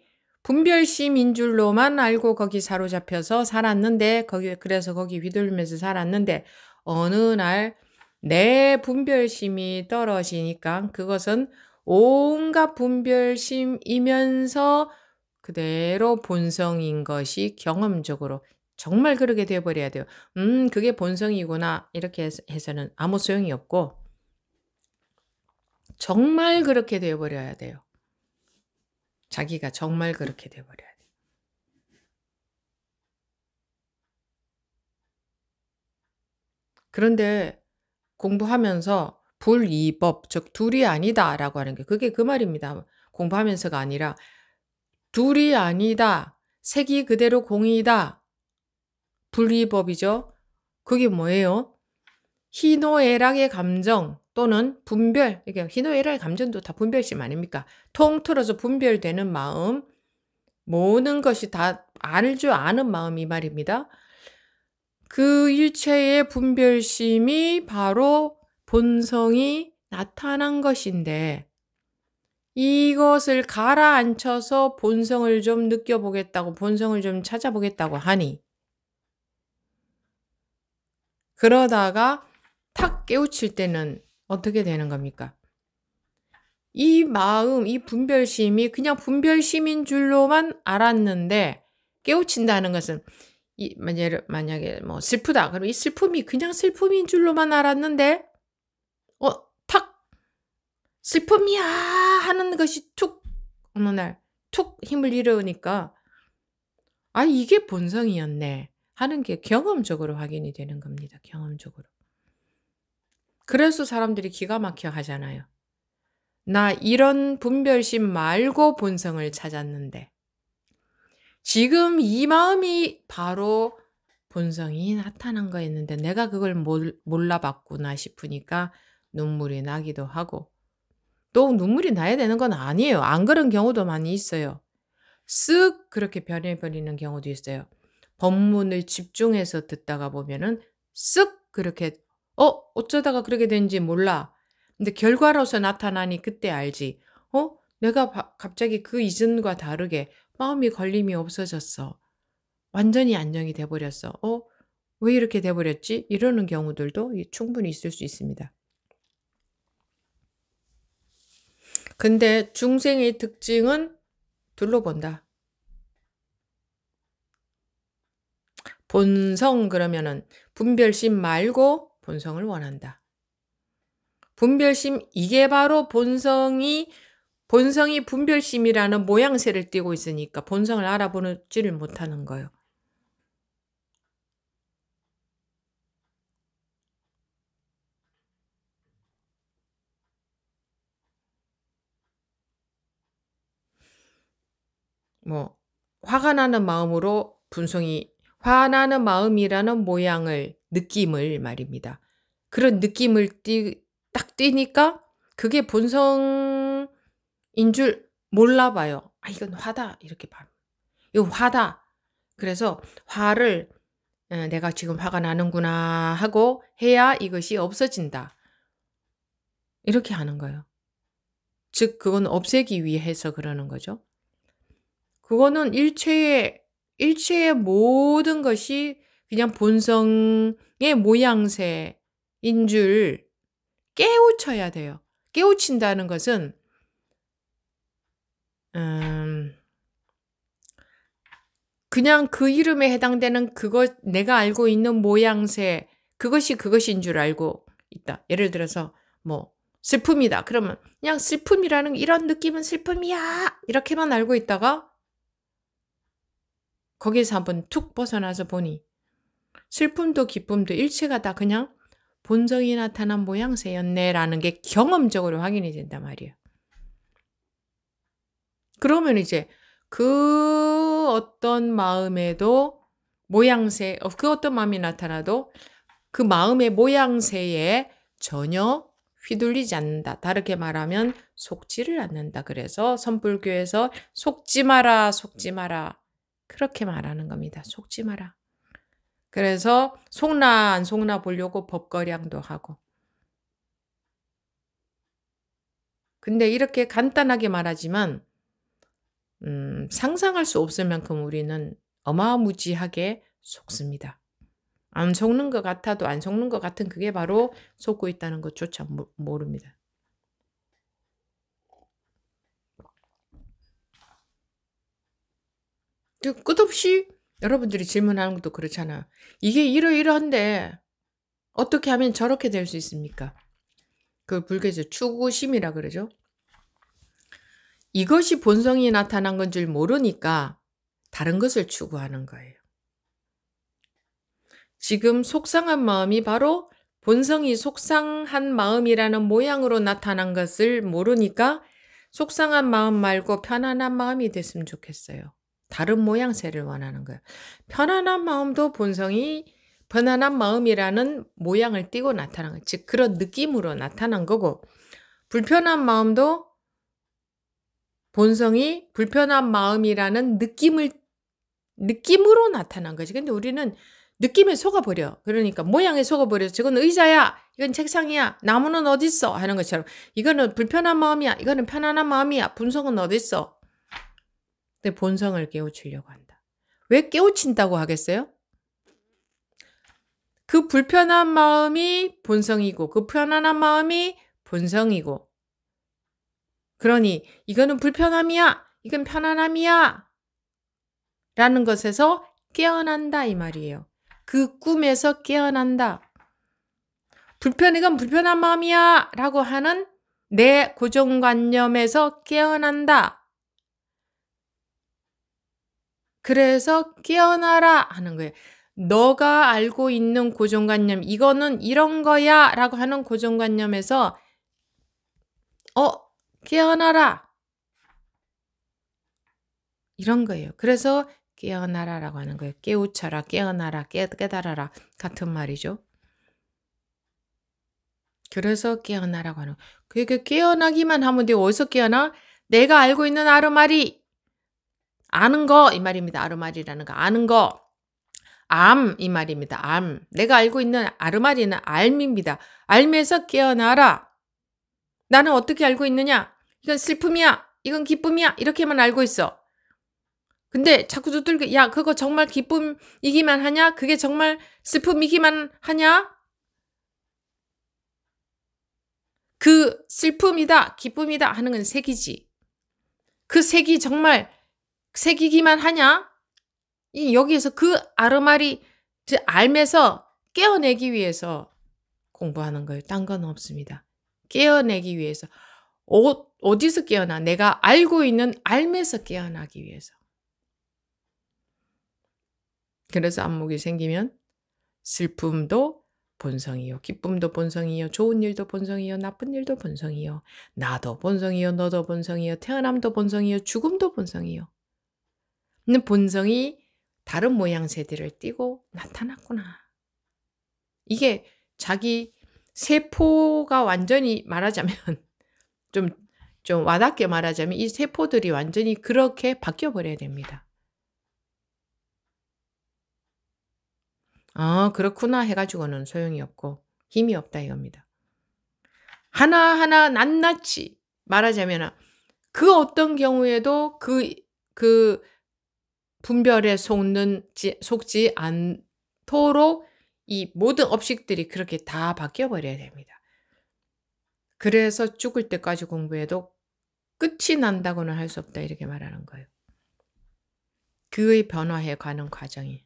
줄로만 알고 거기 사로잡혀서 살았는데 그래서 거기 휘둘리면서 살았는데 어느 날 내 분별심이 떨어지니까 그것은 온갖 분별심이면서 그대로 본성인 것이 경험적으로 정말 그렇게 되어버려야 돼요. 그게 본성이구나 이렇게 해서는 아무 소용이 없고 정말 그렇게 되어버려야 돼요. 자기가 정말 그렇게 되어버려야 돼요. 그런데 공부하면서 불이법, 즉 둘이 아니다라고 하는 게 그게 그 말입니다. 공부하면서가 아니라 둘이 아니다. 색이 그대로 공이다. 분리법이죠. 그게 뭐예요? 희노애락의 감정 또는 분별, 이게 희노애락의 감정도 다 분별심 아닙니까? 통틀어서 분별되는 마음, 모든 것이 다 알죠, 아는 마음 이 말입니다. 그 일체의 분별심이 바로 본성이 나타난 것인데 이것을 가라앉혀서 본성을 좀 느껴보겠다고, 본성을 좀 찾아보겠다고 하니 그러다가 탁 깨우칠 때는 어떻게 되는 겁니까? 이 마음, 이 분별심이 그냥 분별심인 줄로만 알았는데 깨우친다는 것은 만약에 뭐 슬프다. 그럼 이 슬픔이 그냥 슬픔인 줄로만 알았는데 탁 슬픔이야 하는 것이 툭 어느 날 툭 힘을 잃으니까 아 이게 본성이었네 하는 게 경험적으로 확인이 되는 겁니다. 경험적으로. 그래서 사람들이 기가 막혀 하잖아요. 나 이런 분별심 말고 본성을 찾았는데 지금 이 마음이 바로 본성이 나타난 거였는데 내가 그걸 몰라봤구나 싶으니까 눈물이 나기도 하고 또 눈물이 나야 되는 건 아니에요. 안 그런 경우도 많이 있어요. 쓱 그렇게 변해버리는 경우도 있어요. 법문을 집중해서 듣다가 보면은 쓱 그렇게 어쩌다가 그렇게 된지 몰라. 근데 결과로서 나타나니 그때 알지. 내가 갑자기 그 이전과 다르게 마음이 걸림이 없어졌어. 완전히 안정이 돼버렸어. 왜 이렇게 돼버렸지? 이러는 경우들도 충분히 있을 수 있습니다. 근데 중생의 특징은 둘로 본다. 본성 그러면은 분별심 말고 본성을 원한다. 분별심 이게 바로 본성이 분별심이라는 모양새를 띠고 있으니까 본성을 알아보지를 못하는 거예요. 화가 나는 마음으로 화나는 마음이라는 느낌을 말입니다. 그런 느낌을 딱 띄니까 그게 본성인 줄 몰라 봐요. 이건 화다. 이렇게 봐. 이거 화다. 그래서 화를 내가 지금 화가 나는구나 하고 해야 이것이 없어진다. 이렇게 하는 거예요. 즉 그건 없애기 위해서 그러는 거죠. 그거는 일체의 모든 것이 그냥 본성의 모양새인 줄 깨우쳐야 돼요. 깨우친다는 것은 그냥 그 이름에 해당되는 내가 알고 있는 모양새 그것인 줄 알고 있다. 예를 들어서 슬픔이다. 그러면 그냥 슬픔이라는 이런 느낌은 슬픔이야. 이렇게만 알고 있다가 거기에서 한번 툭 벗어나서 보니 슬픔도 기쁨도 일체가 다 그냥 본성이 나타난 모양새였네라는 게 경험적으로 확인이 된단 말이에요. 그러면 이제 그 어떤 마음에도 그 어떤 마음이 나타나도 그 마음의 모양새에 전혀 휘둘리지 않는다. 다르게 말하면 속지를 않는다. 그래서 선불교에서 속지 마라, 속지 마라. 그렇게 말하는 겁니다. 속지 마라. 그래서 속나 안 속나 보려고 법거량도 하고. 근데 이렇게 간단하게 말하지만 상상할 수 없을 만큼 우리는 어마무지하게 속습니다. 안 속는 것 같아도 안 속는 것 같은 그게 바로 속고 있다는 것조차 모릅니다. 끝없이 여러분들이 질문하는 것도 그렇잖아. 이게 이러이러한데 어떻게 하면 저렇게 될 수 있습니까? 그 불교에서 추구심이라 그러죠. 이것이 본성이 나타난 건 줄 모르니까 다른 것을 추구하는 거예요. 지금 속상한 마음이 바로 본성이 속상한 마음이라는 모양으로 나타난 것을 모르니까 속상한 마음 말고 편안한 마음이 됐으면 좋겠어요. 다른 모양새를 원하는 거예요. 편안한 마음도 본성이 편안한 마음이라는 모양을 띠고 나타난 거예요. 즉 그런 느낌으로 나타난 거고, 불편한 마음도 본성이 불편한 마음이라는 느낌으로 나타난 거지. 근데 우리는 느낌에 속아버려. 그러니까 모양에 속아버려. 저건 의자야. 이건 책상이야. 나무는 어딨어? 하는 것처럼. 이거는 불편한 마음이야. 이거는 편안한 마음이야. 본성은 어딨어? 근데 본성을 깨우치려고 한다. 왜 깨우친다고 하겠어요? 그 불편한 마음이 본성이고 그 편안한 마음이 본성이고, 그러니 이거는 불편함이야. 이건 편안함이야. 라는 것에서 깨어난다 이 말이에요. 그 꿈에서 깨어난다. 이건 불편한 마음이야 라고 하는 내 고정관념에서 깨어난다. 그래서 깨어나라 하는 거예요. 너가 알고 있는 고정관념, 이거는 이런 거야 라고 하는 고정관념에서 깨어나라. 이런 거예요. 그래서 깨어나라라고 하는 거예요. 깨우쳐라, 깨어나라, 깨달아라 같은 말이죠. 그래서 깨어나라고 하는 거예요. 그게 깨어나기만 하면 돼. 어디서 깨어나? 내가 알고 있는 아르마리, 아는 거 이 말입니다. 아르마리라는 거 아는 거, 암 이 말입니다. 암. 내가 알고 있는 아르마리는 알입니다. 알면서 깨어나라. 나는 어떻게 알고 있느냐? 이건 슬픔이야. 이건 기쁨이야. 이렇게만 알고 있어. 근데 자꾸 두들겨, 야, 그거 정말 기쁨이기만 하냐? 그게 정말 슬픔이기만 하냐? 그 슬픔이다, 기쁨이다 하는 건 색이지. 그 색이 정말 색이기만 하냐? 여기에서 그 아르마리, 알면서 깨어내기 위해서 공부하는 거예요. 딴 건 없습니다. 깨어내기 위해서. 어디서 깨어나? 내가 알고 있는 알면서 깨어나기 위해서. 그래서 안목이 생기면 슬픔도 본성이요, 기쁨도 본성이요, 좋은 일도 본성이요, 나쁜 일도 본성이요, 나도 본성이요, 너도 본성이요, 태어남도 본성이요, 죽음도 본성이요. 근데 본성이 다른 모양새들을 띠고 나타났구나. 이게 자기 세포가 완전히 말하자면 좀 와닿게 말하자면 이 세포들이 완전히 그렇게 바뀌어버려야 됩니다. 그렇구나 해가지고는 소용이 없고 힘이 없다 이겁니다. 하나하나 낱낱이 말하자면 그 어떤 경우에도 그 분별에 속지 않도록 이 모든 업식들이 그렇게 다 바뀌어버려야 됩니다. 그래서 죽을 때까지 공부해도 끝이 난다고는 할 수 없다 이렇게 말하는 거예요. 그의 변화해 가는 과정이.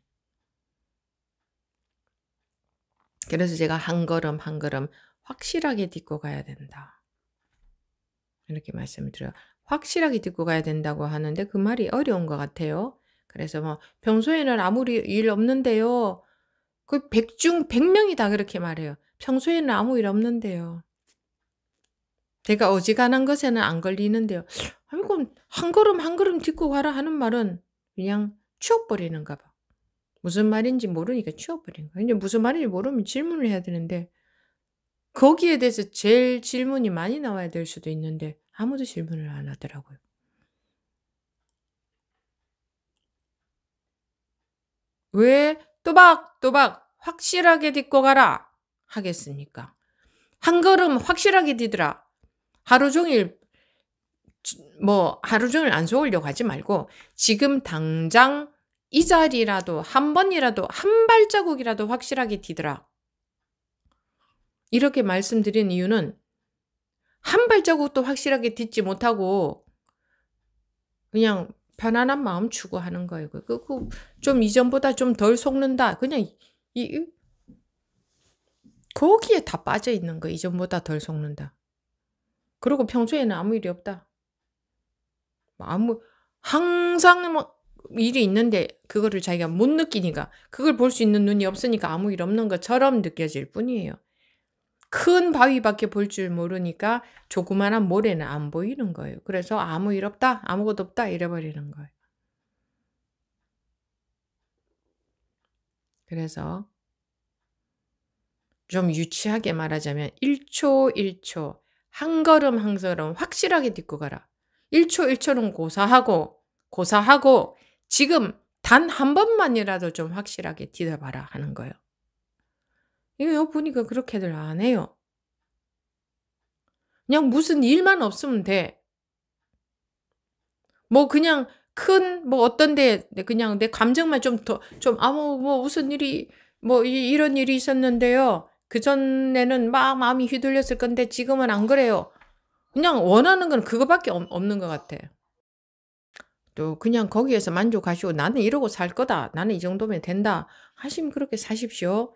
그래서 제가 한 걸음 한 걸음 확실하게 딛고 가야 된다. 이렇게 말씀을 드려요. 확실하게 딛고 가야 된다고 하는데 그 말이 어려운 것 같아요. 그래서 평소에는 아무 일 없는데요. 그 100중 100명이 다 그렇게 말해요. 평소에는 아무 일 없는데요. 제가 어지간한 것에는 안 걸리는데요. 아이고, 한 걸음 한 걸음 딛고 가라 하는 말은 그냥 치워버리는가 봐. 무슨 말인지 모르니까 치워버린 거야. 이제 무슨 말인지 모르면 질문을 해야 되는데 거기에 대해서 제일 질문이 많이 나와야 될 수도 있는데 아무도 질문을 안 하더라고요. 왜 또박또박 확실하게 딛고 가라 하겠습니까? 한 걸음 확실하게 디더라. 하루 종일 안 속으려고 하지 말고 지금 당장 이 자리라도 한 번이라도 한 발자국이라도 확실하게 디더라. 이렇게 말씀드린 이유는 한 발자국도 확실하게 딛지 못하고 그냥 편안한 마음 추구하는 거예요. 좀 이전보다 좀 덜 속는다. 그냥 거기에 다 빠져 있는 거. 이전보다 덜 속는다. 그리고 평소에는 아무 일이 없다. 항상 일이 있는데 그거를 자기가 못 느끼니까 그걸 볼 수 있는 눈이 없으니까 아무 일 없는 것처럼 느껴질 뿐이에요. 큰 바위밖에 볼 줄 모르니까 조그마한 모래는 안 보이는 거예요. 그래서 아무 일 없다, 아무것도 없다 이래버리는 거예요. 그래서 좀 유치하게 말하자면 1초 1초 한 걸음 한 걸음 확실하게 딛고 가라. 1초 1초는 고사하고 지금 단 한 번만이라도 좀 확실하게 디뎌봐라 하는 거예요. 이거 보니까 그렇게들 안 해요. 그냥 무슨 일만 없으면 돼. 뭐 그냥 큰 뭐 어떤 데 그냥 내 감정만 아무 뭐 무슨 일이 뭐 이런 일이 있었는데요. 그전에는 막 마음이 휘둘렸을 건데 지금은 안 그래요. 그냥 원하는 건 그거밖에 없는 것 같아. 또 그냥 거기에서 만족하시고 '나는 이러고 살 거다. 나는 이 정도면 된다.' 하시면 그렇게 사십시오.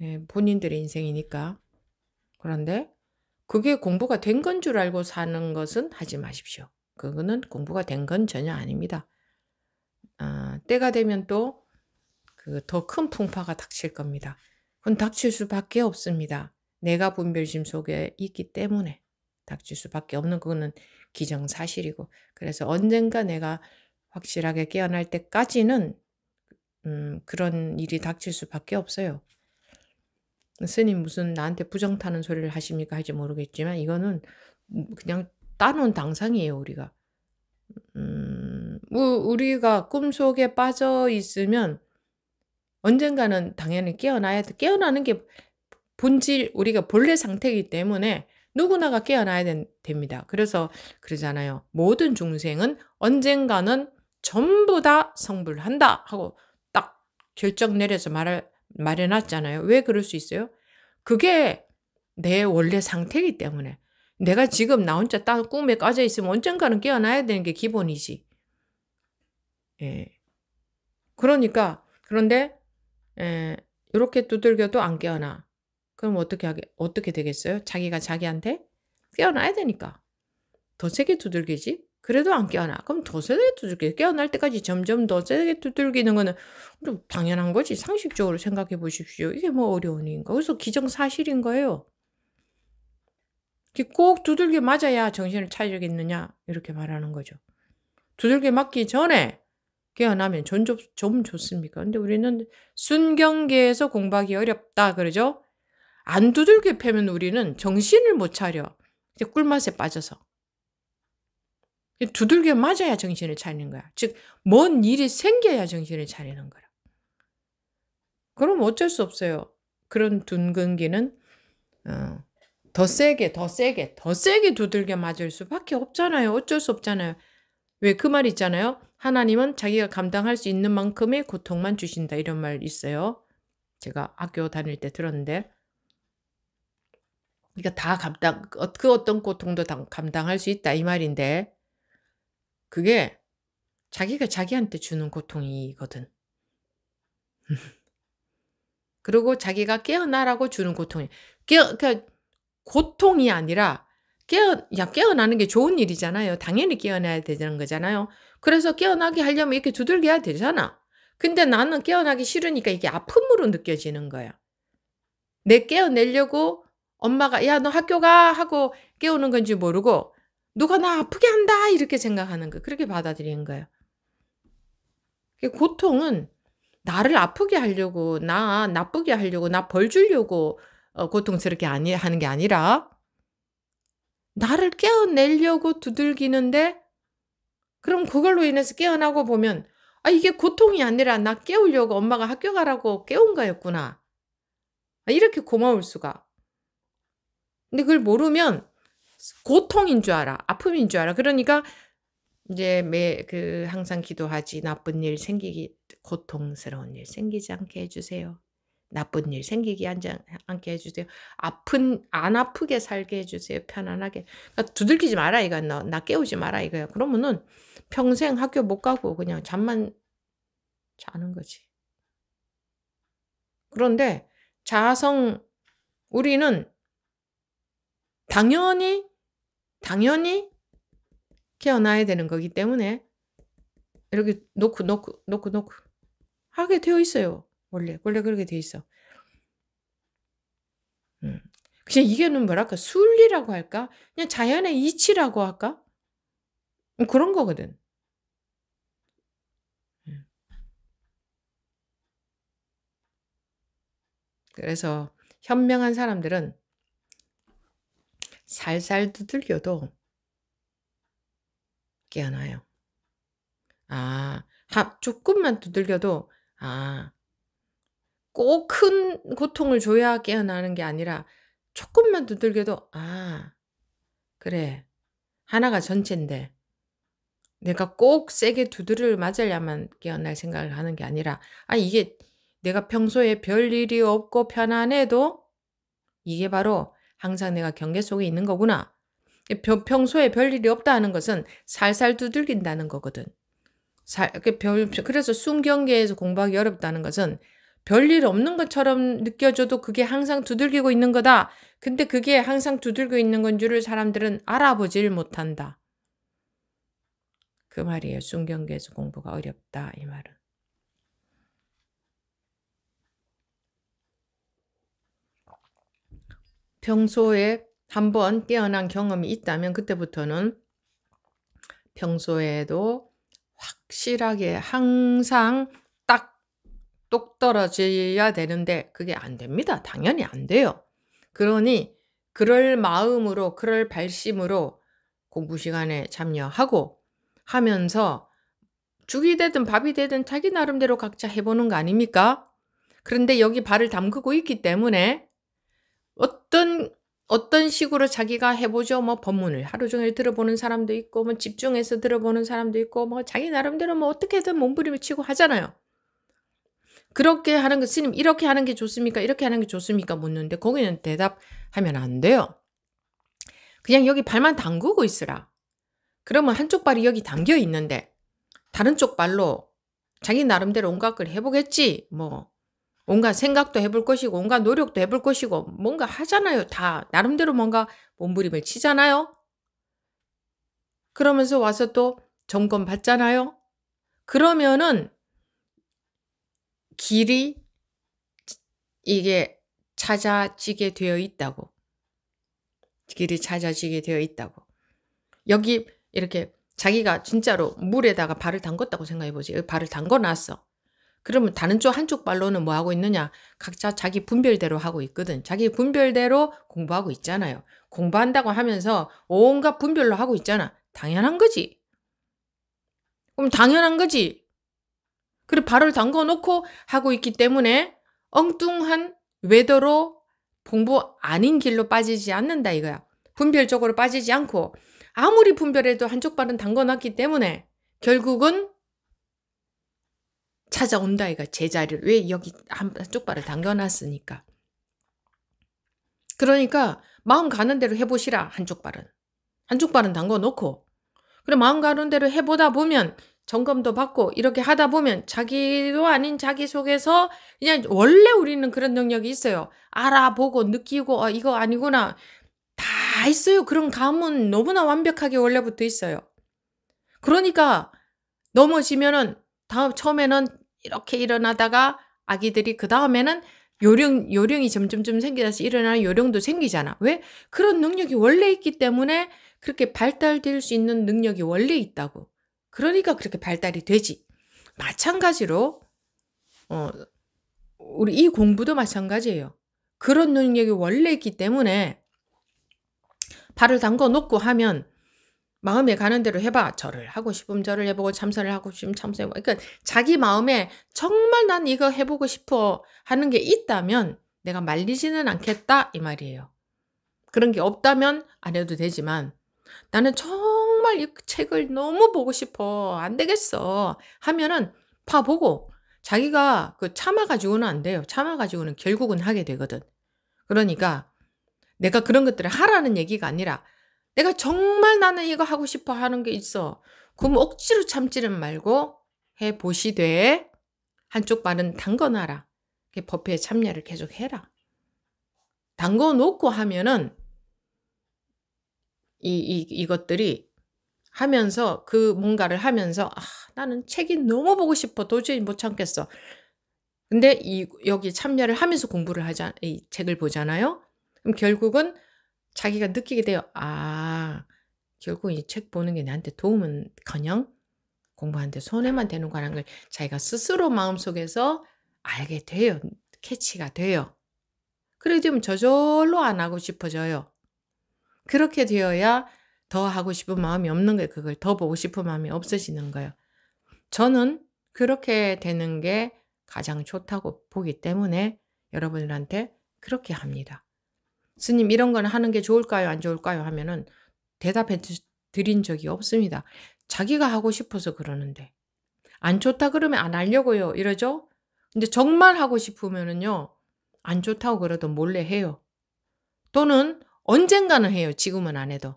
예, 본인들의 인생이니까. 그런데 그게 공부가 된 건 줄 알고 사는 것은 하지 마십시오. 그거는 공부가 된 건 전혀 아닙니다. 때가 되면 또 그 더 큰 풍파가 닥칠 겁니다. 그건 닥칠 수밖에 없습니다. 내가 분별심 속에 있기 때문에 닥칠 수밖에 없는 그거는 기정사실이고 그래서 언젠가 내가 확실하게 깨어날 때까지는 그런 일이 닥칠 수밖에 없어요. 스님 무슨 나한테 부정 타는 소리를 하십니까 할지 모르겠지만 이거는 그냥 따놓은 당상이에요 우리가. 우리가 꿈속에 빠져 있으면 언젠가는 당연히 깨어나는 게 본질 우리가 본래 상태이기 때문에 누구나가 깨어나야 됩니다. 그래서 그러잖아요. 모든 중생은 언젠가는 전부 다 성불한다 하고 딱 결정 내려서 말해 놨잖아요. 왜 그럴 수 있어요? 그게 내 원래 상태이기 때문에. 내가 지금 나 혼자 딱 꿈에 빠져 있으면 언젠가는 깨어나야 되는 게 기본이지. 예. 그러니까 그런데 요렇게 두들겨도 안 깨어나. 그럼 어떻게 되겠어요? 자기가 자기한테 깨어나야 되니까. 더 세게 두들기지? 그래도 안 깨어나. 그럼 더 세게 두들겨. 깨어날 때까지 점점 더 세게 두들기는 거는 좀 당연한 거지. 상식적으로 생각해 보십시오. 이게 뭐 어려운 일인가. 그래서 기정사실인 거예요. 꼭 두들겨 맞아야 정신을 차리겠느냐 이렇게 말하는 거죠. 두들겨 맞기 전에 깨어나면 좀 좋습니까? 근데 우리는 순경계에서 공부하기 어렵다 그러죠. 안 두들겨 패면 우리는 정신을 못 차려. 이제 꿀맛에 빠져서. 두들겨 맞아야 정신을 차리는 거야. 즉 뭔 일이 생겨야 정신을 차리는 거라. 그럼 어쩔 수 없어요. 그런 둔근기는 더 세게 두들겨 맞을 수밖에 없잖아요. 어쩔 수 없잖아요. 왜 그 말 있잖아요. 하나님은 자기가 감당할 수 있는 만큼의 고통만 주신다. 이런 말 있어요. 제가 학교 다닐 때 들었는데. 그러니까 그 어떤 고통도 다 감당할 수 있다. 이 말인데. 그게 자기가 자기한테 주는 고통이거든. 그리고 자기가 깨어나라고 주는 고통이. 그러니까 고통이 아니라 깨어나는 게 좋은 일이잖아요. 당연히 깨어나야 되는 거잖아요. 그래서 깨어나게 하려면 이렇게 두들겨야 되잖아. 근데 나는 깨어나기 싫으니까 이게 아픔으로 느껴지는 거야. 내 깨어내려고 엄마가 "야, 너 학교 가." 하고 깨우는 건지 모르고 누가 나 아프게 한다 이렇게 생각하는 거. 그렇게 받아들이는 거예요. 고통은 나를 아프게 하려고 나 나쁘게 하려고 나 벌 주려고 고통스럽게 하는 게 아니라 나를 깨어내려고 두들기는데 그럼 그걸로 인해서 깨어나고 보면 '아 이게 고통이 아니라 나 깨우려고 엄마가 학교 가라고 깨운 거였구나.' 이렇게 고마울 수가. 근데 그걸 모르면 고통인 줄 알아. 아픔인 줄 알아. 그러니까 이제 항상 기도하지. 나쁜 일 고통스러운 일 생기지 않게 해 주세요. 나쁜 일 생기지 않게 해 주세요. 안 아프게 살게 해 주세요. 편안하게. 그러니까 두들기지 마라 이거야. 나 깨우지 마라 이거야. 그러면은 평생 학교 못 가고 그냥 잠만 자는 거지. 그런데 우리는 당연히 깨어나야 되는 거기 때문에 이렇게 놓고 하게 되어 있어요. 원래 그렇게 돼 있어. 음. 그냥 이게는 뭐랄까 순리라고 할까? 그냥 자연의 이치라고 할까? 그런 거거든. 음. 그래서 현명한 사람들은 살살 두들겨도 깨어나요. 조금만 두들겨도 꼭 큰 고통을 줘야 깨어나는 게 아니라 조금만 두들겨도 그래. 하나가 전체인데 내가 꼭 세게 두드려 맞으려면 깨어날 생각을 하는 게 아니라 이게 내가 평소에 별일이 없고 편안해도 이게 바로 항상 내가 경계 속에 있는 거구나. 평소에 별일이 없다 하는 것은 살살 두들긴다는 거거든. 그래서 순경계에서 공부하기 어렵다는 것은 별일 없는 것처럼 느껴져도 그게 항상 두들기고 있는 거다. 근데 그게 항상 두들겨 있는 건 줄을 사람들은 알아보질 못한다. 그 말이에요. 순경계에서 공부가 어렵다 이 말은. 평소에 한번 깨어난 경험이 있다면 그때부터는 평소에도 확실하게 항상 딱 똑 떨어져야 되는데 그게 안 됩니다. 당연히 안 돼요. 그러니 그럴 마음으로 그럴 발심으로 공부 시간에 참여하고 하면서 죽이 되든 밥이 되든 자기 나름대로 각자 해보는 거 아닙니까? 그런데 여기 발을 담그고 있기 때문에 어떤 식으로 자기가 해보죠. 뭐 법문을 하루 종일 들어보는 사람도 있고 뭐 집중해서 들어보는 사람도 있고 뭐 자기 나름대로 뭐 어떻게든 몸부림을 치고 하잖아요. 그렇게 하는 거 스님 이렇게 하는 게 좋습니까? 이렇게 하는 게 좋습니까? 묻는데 거기는 대답하면 안 돼요. 그냥 여기 발만 담그고 있으라. 그러면 한쪽 발이 여기 담겨 있는데 다른 쪽 발로 자기 나름대로 온갖 걸 해보겠지. 뭐 온갖 생각도 해볼 것이고 온갖 노력도 해볼 것이고 뭔가 하잖아요. 다 나름대로 뭔가 몸부림을 치잖아요. 그러면서 와서 또 점검 받잖아요. 그러면은 길이 이게 찾아지게 되어 있다고. 길이 찾아지게 되어 있다고. 여기 이렇게 자기가 진짜로 물에다가 발을 담궜다고 생각해보지. 여기 발을 담궈놨어. 그러면 다른 쪽 한쪽 발로는 뭐 하고 있느냐? 각자 자기 분별대로 하고 있거든. 자기 분별대로 공부하고 있잖아요. 공부한다고 하면서 온갖 분별로 하고 있잖아. 당연한 거지. 그럼 당연한 거지. 그리고 발을 담궈 놓고 하고 있기 때문에 엉뚱한 외도로 공부 아닌 길로 빠지지 않는다 이거야. 분별적으로 빠지지 않고 아무리 분별해도 한쪽 발은 담궈 놨기 때문에 결국은 찾아온다 이거 제자리를. 왜 여기 한쪽 발을 담궈 놨으니까. 그러니까 마음 가는 대로 해보시라. 한쪽 발은 담궈 놓고 그래 마음 가는 대로 해보다 보면 점검도 받고 이렇게 하다 보면 자기도 아닌 자기 속에서 그냥 원래 우리는 그런 능력이 있어요. 알아보고 느끼고 이거 아니구나. 다 있어요. 그런 감은 너무나 완벽하게 원래부터 있어요. 그러니까 넘어지면은 처음에는 이렇게 일어나다가 아기들이 그 다음에는 요령이 점점점 생기면서 일어나는 요령도 생기잖아. 왜? 그런 능력이 원래 있기 때문에 그렇게 발달될 수 있는 능력이 원래 있다고. 그러니까 그렇게 발달이 되지. 마찬가지로 우리 이 공부도 마찬가지예요. 그런 능력이 원래 있기 때문에 발을 담궈 놓고 하면 마음에 가는 대로 해봐. 절을 하고 싶으면 절을 해보고 참선을 하고 싶으면 참선해보고. 그러니까 자기 마음에 정말 난 이거 해보고 싶어 하는 게 있다면 내가 말리지는 않겠다 이 말이에요. 그런 게 없다면 안 해도 되지만 나는 정말 이 책을 너무 보고 싶어. 안 되겠어. 하면은 봐보고 자기가 참아가지고는 안 돼요. 참아가지고는 결국은 하게 되거든. 그러니까 내가 그런 것들을 하라는 얘기가 아니라 내가 정말 나는 이거 하고 싶어 하는 게 있어. 그럼 억지로 참지는 말고 해보시되 한쪽 발은 담궈놔라. 법회에 참여를 계속 해라. 담궈놓고 하면은 이것들이 하면서 뭔가를 하면서 나는 책이 너무 보고 싶어. 도저히 못 참겠어. 근데 여기 참여를 하면서 공부를 이 책을 보잖아요. 그럼 결국은 자기가 느끼게 돼요. 아, 결국 이 책 보는 게 나한테 도움은커녕 공부하는데 손해만 되는 거라는 걸 자기가 스스로 마음속에서 알게 돼요. 캐치가 돼요. 그래 되면 저절로 안 하고 싶어져요. 그렇게 되어야 더 하고 싶은 마음이 없는 거예요. 그걸 더 보고 싶은 마음이 없어지는 거예요. 저는 그렇게 되는 게 가장 좋다고 보기 때문에 여러분들한테 그렇게 합니다. 스님 이런 건 하는 게 좋을까요? 안 좋을까요? 하면은 대답해 드린 적이 없습니다. 자기가 하고 싶어서 그러는데. 안 좋다 그러면 안 하려고요. 이러죠? 근데 정말 하고 싶으면은요. 안 좋다고 그래도 몰래 해요. 또는 언젠가는 해요. 지금은 안 해도.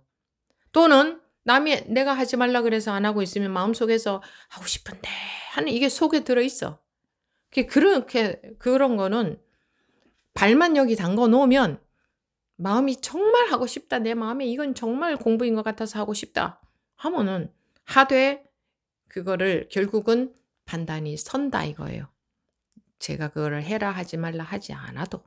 또는 남이 내가 하지 말라 그래서 안 하고 있으면 마음속에서 하고 싶은데 하는 이게 속에 들어 있어. 그런 거는 발만 여기 담궈 놓으면 마음이 정말 하고 싶다. 내 마음에 이건 정말 공부인 것 같아서 하고 싶다. 하면은 하되 그거를 결국은 판단이 선다 이거예요. 제가 그거를 해라 하지 말라 하지 않아도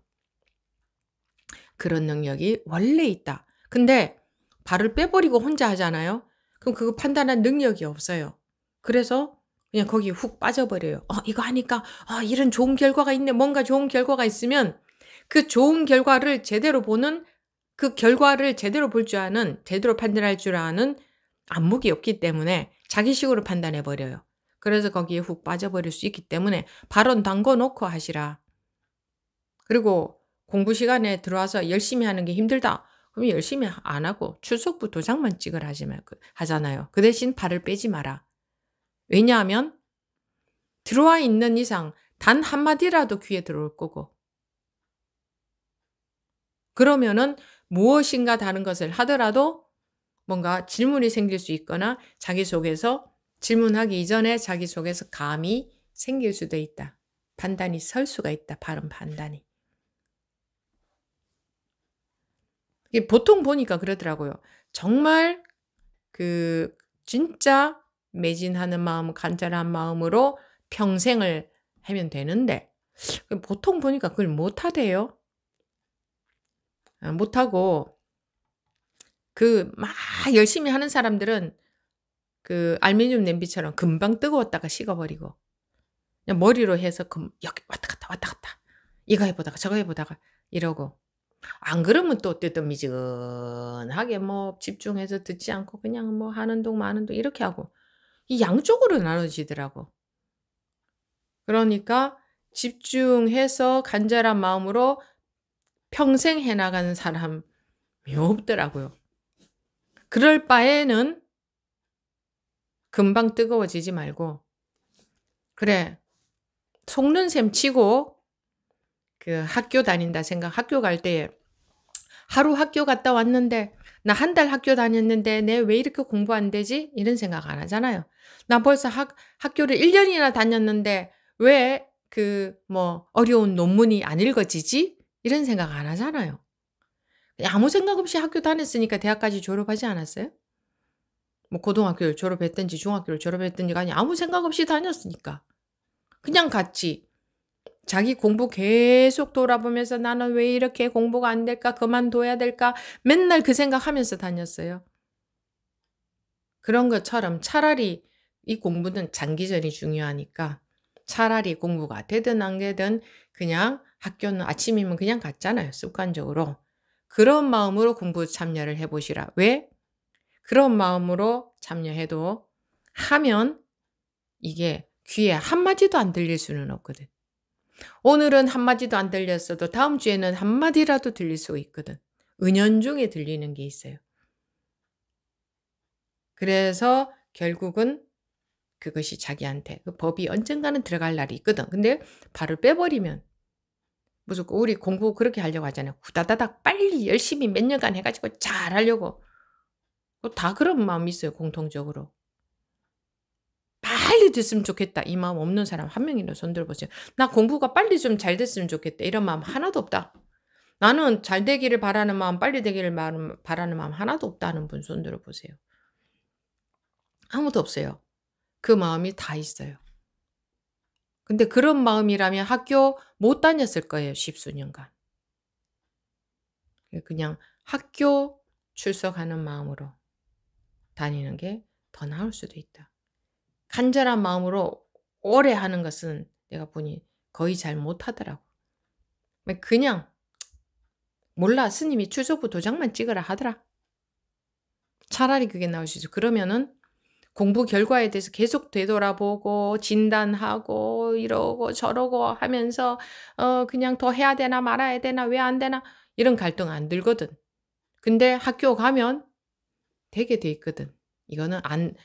그런 능력이 원래 있다. 근데 발을 빼버리고 혼자 하잖아요. 그럼 그거 판단할 능력이 없어요. 그래서 그냥 거기에 훅 빠져버려요. 이거 하니까 이런 좋은 결과가 있네. 뭔가 좋은 결과가 있으면 그 좋은 결과를 제대로 보는 그 결과를 제대로 볼 줄 아는 제대로 판단할 줄 아는 안목이 없기 때문에 자기식으로 판단해 버려요. 그래서 거기에 훅 빠져버릴 수 있기 때문에 발언 담궈 놓고 하시라. 그리고 공부 시간에 들어와서 열심히 하는 게 힘들다. 그럼 열심히 안 하고 출석부 도장만 찍으라 하잖아요. 그 대신 발을 빼지 마라. 왜냐하면 들어와 있는 이상 단 한마디라도 귀에 들어올 거고 그러면은 무엇인가 다른 것을 하더라도 뭔가 질문이 생길 수 있거나 자기 속에서 질문하기 이전에 자기 속에서 감이 생길 수도 있다. 판단이 설 수가 있다. 바른 판단이. 보통 보니까 그러더라고요. 정말 진짜 매진하는 마음, 간절한 마음으로 평생을 하면 되는데 보통 보니까 그걸 못하대요. 못하고 막 열심히 하는 사람들은 알루미늄 냄비처럼 금방 뜨거웠다가 식어버리고 그냥 머리로 해서 여기 왔다 갔다 이거 해보다가 저거 해보다가 이러고 안 그러면 또 뜨뜻미지근하게 집중해서 듣지 않고 그냥 하는 동 마는 동 이렇게 하고 이 양쪽으로 나눠지더라고. 그러니까 집중해서 간절한 마음으로 평생 해나가는 사람이 없더라고요. 그럴 바에는 금방 뜨거워지지 말고 그래 속는 셈 치고 학교 다닌다 생각 학교 갈 때 하루 학교 갔다 왔는데 나 한 달 학교 다녔는데 내 왜 이렇게 공부 안 되지? 이런 생각 안 하잖아요. 나 벌써 학교를 1년이나 다녔는데 왜 어려운 논문이 안 읽어지지? 이런 생각 안 하잖아요. 아무 생각 없이 학교 다녔으니까 대학까지 졸업하지 않았어요? 고등학교를 졸업했든지 중학교를 졸업했든지가 아니 아무 생각 없이 다녔으니까. 그냥 갔지. 자기 공부 계속 돌아보면서 나는 왜 이렇게 공부가 안 될까? 그만둬야 될까? 맨날 그 생각하면서 다녔어요. 그런 것처럼 차라리 이 공부는 장기전이 중요하니까 차라리 공부가 되든 안 되든 그냥 학교는 아침이면 그냥 갔잖아요. 습관적으로. 그런 마음으로 공부 참여를 해보시라. 왜? 그런 마음으로 참여해도 하면 이게 귀에 한마디도 안 들릴 수는 없거든. 오늘은 한마디도 안 들렸어도 다음 주에는 한마디라도 들릴 수 있거든. 은연중에 들리는 게 있어요. 그래서 결국은 그것이 자기한테 그 법이 언젠가는 들어갈 날이 있거든. 근데 발을 빼버리면 무조건 우리 공부 그렇게 하려고 하잖아요. 후다다닥 빨리 열심히 몇 년간 해가지고 잘 하려고. 다 그런 마음이 있어요. 공통적으로. 빨리 됐으면 좋겠다. 이 마음 없는 사람 한 명이라도 손 들어보세요. 나 공부가 빨리 좀 잘 됐으면 좋겠다. 이런 마음 하나도 없다. 나는 잘 되기를 바라는 마음, 빨리 되기를 바라는 마음 하나도 없다는 분 손 들어보세요. 아무도 없어요. 그 마음이 다 있어요. 근데 그런 마음이라면 학교 못 다녔을 거예요. 10수년간. 그냥 학교 출석하는 마음으로 다니는 게 더 나을 수도 있다. 간절한 마음으로 오래 하는 것은 내가 보니 거의 잘 못하더라고. 그냥 몰라 스님이 출석부 도장만 찍으라 하더라. 차라리 그게 나을 수 있어. 그러면은 공부 결과에 대해서 계속 되돌아보고 진단하고 이러고 저러고 하면서 그냥 더 해야 되나 말아야 되나 왜 안 되나 이런 갈등 안 들거든. 근데 학교 가면 되게 돼 있거든. 이거는 안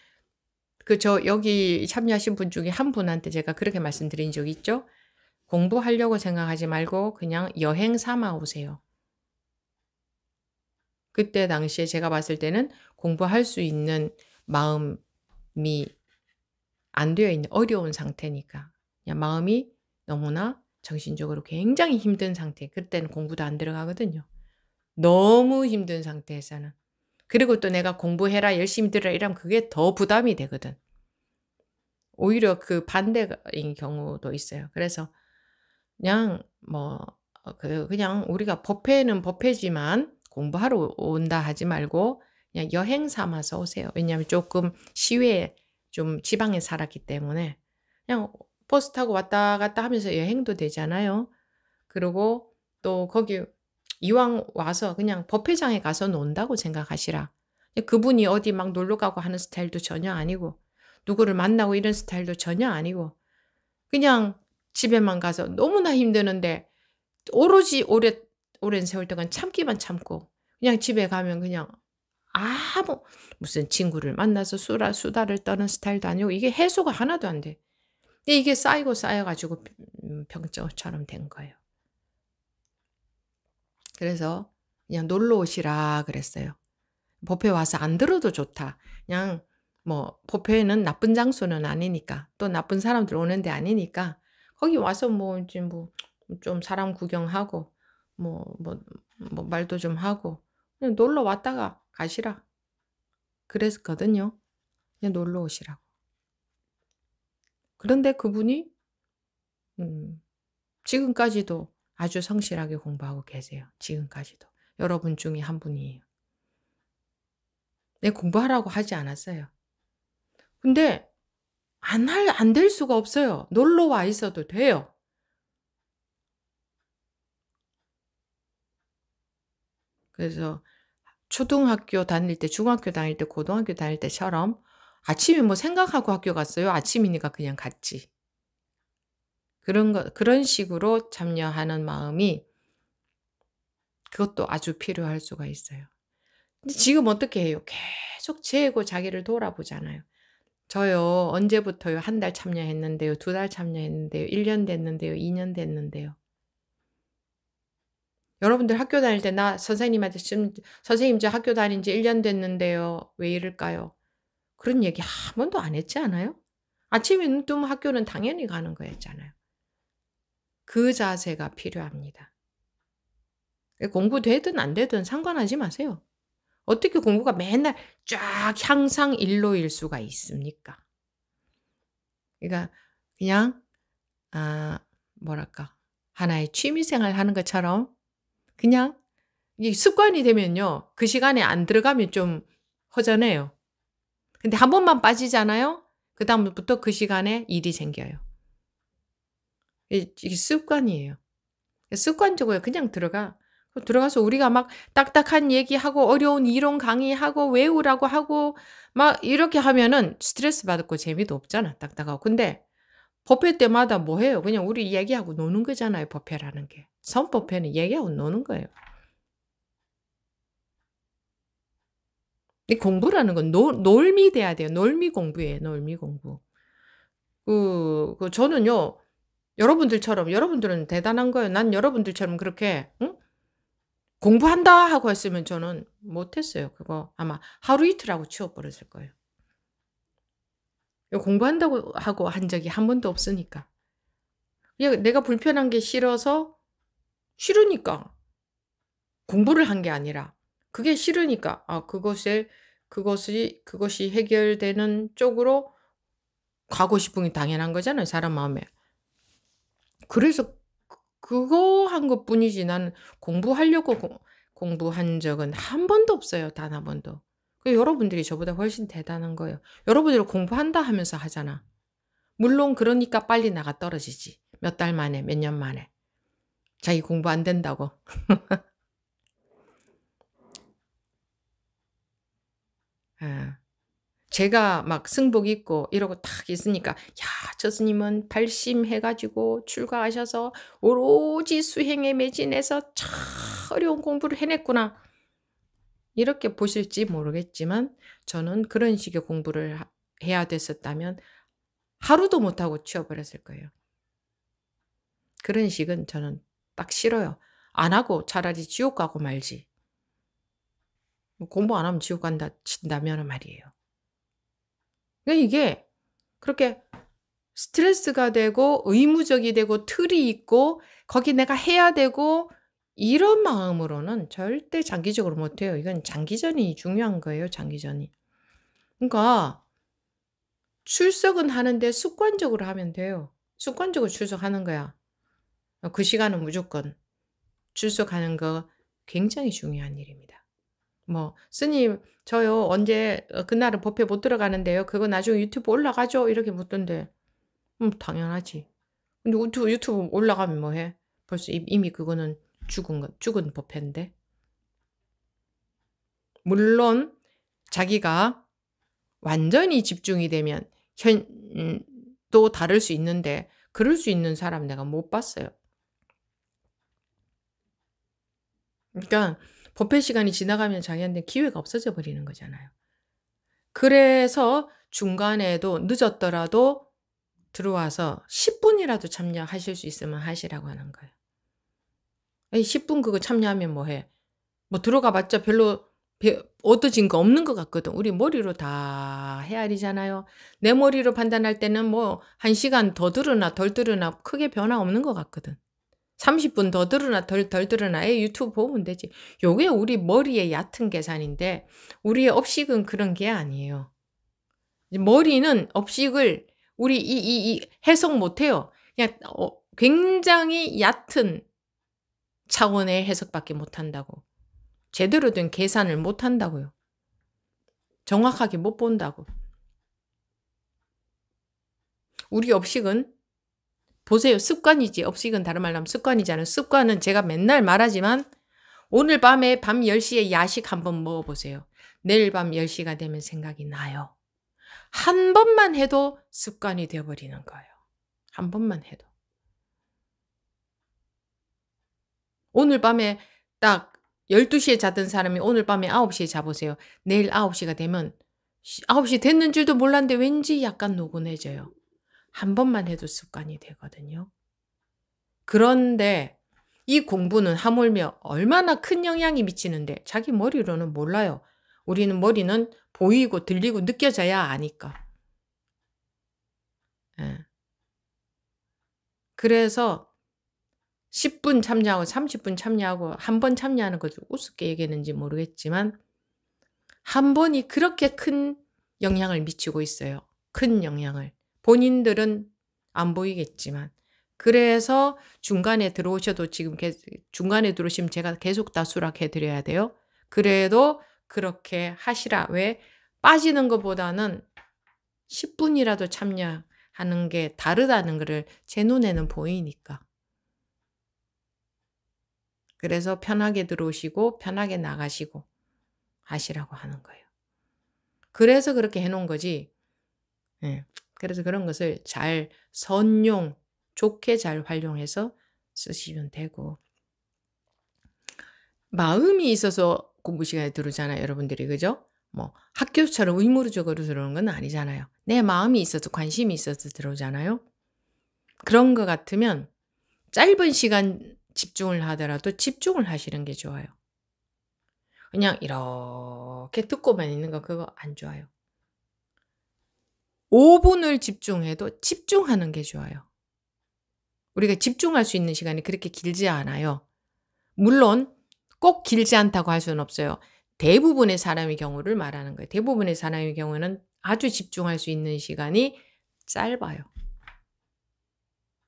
여기 참여하신 분 중에 한 분한테 제가 그렇게 말씀드린 적이 있죠. 공부하려고 생각하지 말고 그냥 여행 삼아 오세요. 그때 당시에 제가 봤을 때는 공부할 수 있는 마음이 안 되어 있는 어려운 상태니까 그냥 마음이 너무나 정신적으로 굉장히 힘든 상태. 그때는 공부도 안 들어가거든요. 너무 힘든 상태에서는. 그리고 또 내가 공부해라 열심히 들어라 이러면 그게 더 부담이 되거든. 오히려 그 반대인 경우도 있어요. 그래서 그냥 그냥 우리가 법회는 법회지만 공부하러 온다 하지 말고 그냥 여행 삼아서 오세요. 왜냐하면 조금 시외에 좀 지방에 살았기 때문에 그냥 버스 타고 왔다 갔다 하면서 여행도 되잖아요. 그리고 또 거기 이왕 와서 그냥 법회장에 가서 논다고 생각하시라. 그분이 어디 막 놀러 가고 하는 스타일도 전혀 아니고 누구를 만나고 이런 스타일도 전혀 아니고 그냥 집에만 가서 너무나 힘드는데 오로지 오랜 세월 동안 참기만 참고 그냥 집에 가면 그냥 무슨 친구를 만나서 수다를 떠는 스타일도 아니고 이게 해소가 하나도 안 돼. 근데 이게 쌓여가지고 병처럼 된 거예요. 그래서 그냥 놀러 오시라 그랬어요. 법회 와서 안 들어도 좋다. 그냥 법회는 나쁜 장소는 아니니까 또 나쁜 사람들 오는 데 아니니까 거기 와서 좀 사람 구경하고 말도 좀 하고 그냥 놀러 왔다가 가시라. 그랬거든요. 그냥 놀러 오시라고. 그런데 그분이 지금까지도 아주 성실하게 공부하고 계세요. 지금까지도. 여러분 중에 한 분이에요. 내 공부하라고 하지 않았어요. 근데 안 될 수가 없어요. 놀러 와 있어도 돼요. 그래서 초등학교 다닐 때, 중학교 다닐 때, 고등학교 다닐 때처럼 아침에 생각하고 학교 갔어요? 아침이니까 그냥 갔지. 그런 식으로 참여하는 마음이 그것도 아주 필요할 수가 있어요. 근데 지금 어떻게 해요? 계속 재고 자기를 돌아보잖아요. 저요, 언제부터요? 1달 참여했는데요. 2달 참여했는데요. 1년 됐는데요. 2년 됐는데요. 여러분들 학교 다닐 때 선생님한테 선생님 저 학교 다닌 지 1년 됐는데요. 왜 이럴까요? 그런 얘기 한 번도 안 했지 않아요? 아침에 눈 뜨면 학교는 당연히 가는 거였잖아요. 그 자세가 필요합니다. 공부 되든 안 되든 상관하지 마세요. 어떻게 공부가 맨날 쫙 향상 일로일 수가 있습니까? 그러니까 그냥 하나의 취미생활 하는 것처럼 그냥 이게 습관이 되면요. 그 시간에 안 들어가면 좀 허전해요. 근데 한 번만 빠지잖아요. 그다음부터 그 시간에 일이 생겨요. 이게 습관이에요. 습관적으로 그냥 들어가서 우리가 막 딱딱한 얘기하고 어려운 이론 강의하고 외우라고 하고 막 이렇게 하면은 스트레스 받고 재미도 없잖아. 딱딱하고. 근데 법회 때마다 뭐 해요? 그냥 우리 얘기하고 노는 거잖아요. 법회라는 게. 선법회는 얘기하고 노는 거예요. 이 공부라는 건 놀미 돼야 돼요. 놀미 공부예요. 놀미 공부. 저는요. 여러분들은 대단한 거예요. 난 여러분들처럼 그렇게 공부한다 하고 했으면 저는 못했어요. 그거 아마 하루 이틀 하고 치워버렸을 거예요. 공부한다고 하고 한 적이 한 번도 없으니까. 그냥 내가 불편한 게 싫으니까 공부를 한 게 아니라 그게 싫으니까 그것이 해결되는 쪽으로 가고 싶은 게 당연한 거잖아요. 사람 마음에. 그래서 그거 한 것뿐이지 나는 공부하려고 공부한 적은 한 번도 없어요. 단 한 번도. 여러분들이 저보다 훨씬 대단한 거예요. 여러분들이 공부한다 하면서 하잖아. 물론 그러니까 빨리 나가 떨어지지. 몇 달 만에, 몇 년 만에. 자기 공부 안 된다고. 아, 제가 막 승복 있고 이러고 딱 있으니까 야, 저 스님은 발심해가지고 출가하셔서 오로지 수행에 매진해서 참 어려운 공부를 해냈구나. 이렇게 보실지 모르겠지만 저는 그런 식의 공부를 해야 됐었다면 하루도 못하고 치워버렸을 거예요. 그런 식은 저는 딱 싫어요. 안 하고 차라리 지옥 가고 말지. 공부 안 하면 지옥 간다 친다면 말이에요. 그러니까 이게 그렇게 스트레스가 되고 의무적이 되고 틀이 있고 거기 내가 해야 되고 이런 마음으로는 절대 장기적으로 못해요. 이건 장기전이 중요한 거예요. 장기전이. 그러니까 출석은 하는데 습관적으로 하면 돼요. 습관적으로 출석하는 거야. 그 시간은 무조건 출석하는 거 굉장히 중요한 일입니다. 뭐 스님 저요 언제 그날은 법회 못 들어가는데요. 그거 나중에 유튜브 올라가죠? 이렇게 묻던데 당연하지. 근데 유튜브 올라가면 뭐해? 벌써 이미 그거는 죽은 법회인데. 물론 자기가 완전히 집중이 되면 또 다를 수 있는데 그럴 수 있는 사람 내가 못 봤어요. 그러니까 법회 시간이 지나가면 자기한테 기회가 없어져 버리는 거잖아요. 그래서 중간에도 늦었더라도 들어와서 10분이라도 참여하실 수 있으면 하시라고 하는 거예요. 10분 그거 참여하면 뭐해? 뭐 들어가 봤자 별로 얻어진 거 없는 것 같거든. 우리 머리로 다 헤아리잖아요. 내 머리로 판단할 때는 뭐 1시간 더 들으나 덜 들으나 크게 변화 없는 것 같거든. 30분 더 들으나 덜 들으나 유튜브 보면 되지. 요게 우리 머리의 얕은 계산인데 우리의 업식은 그런 게 아니에요. 머리는 업식을 우리 이 해석 못해요. 그냥 굉장히 얕은 차원의 해석밖에 못한다고. 제대로 된 계산을 못한다고요. 정확하게 못 본다고. 우리 업식은 보세요. 습관이지. 업식은 다른 말로 하면 습관이잖아요. 습관은 제가 맨날 말하지만 오늘 밤에 밤 10시에 야식 한번 먹어보세요. 내일 밤 10시가 되면 생각이 나요. 한 번만 해도 습관이 되어버리는 거예요. 한 번만 해도. 오늘 밤에 딱 12시에 자던 사람이 오늘 밤에 9시에 자보세요. 내일 9시가 되면 9시 됐는 줄도 몰랐는데 왠지 약간 노곤해져요. 한 번만 해도 습관이 되거든요. 그런데 이 공부는 하물며 얼마나 큰 영향이 미치는데 자기 머리로는 몰라요. 우리는 머리는 보이고 들리고 느껴져야 아니까. 예. 그래서 10분 참여하고 30분 참여하고 한 번 참여하는 것도 우습게 얘기했는지 모르겠지만 한 번이 그렇게 큰 영향을 미치고 있어요. 큰 영향을. 본인들은 안 보이겠지만. 그래서 중간에 들어오셔도 지금 중간에 들어오시면 제가 계속 다 수락해 드려야 돼요. 그래도 그렇게 하시라. 왜? 빠지는 것보다는 10분이라도 참여하는 게 다르다는 것을 제 눈에는 보이니까. 그래서 편하게 들어오시고 편하게 나가시고 하시라고 하는 거예요. 그래서 그렇게 해놓은 거지. 네. 그래서 그런 것을 잘 선용, 좋게 잘 활용해서 쓰시면 되고. 마음이 있어서 공부 시간에 들어오잖아요. 여러분들이. 그죠? 뭐 학교처럼 의무적으로 들어오는 건 아니잖아요. 내 마음이 있어서 관심이 있어서 들어오잖아요. 그런 것 같으면 짧은 시간 집중을 하더라도 집중을 하시는 게 좋아요. 그냥 이렇게 듣고만 있는 거 그거 안 좋아요. 5분을 집중해도 집중하는 게 좋아요. 우리가 집중할 수 있는 시간이 그렇게 길지 않아요. 물론 꼭 길지 않다고 할 수는 없어요. 대부분의 사람의 경우를 말하는 거예요. 대부분의 사람의 경우는 아주 집중할 수 있는 시간이 짧아요.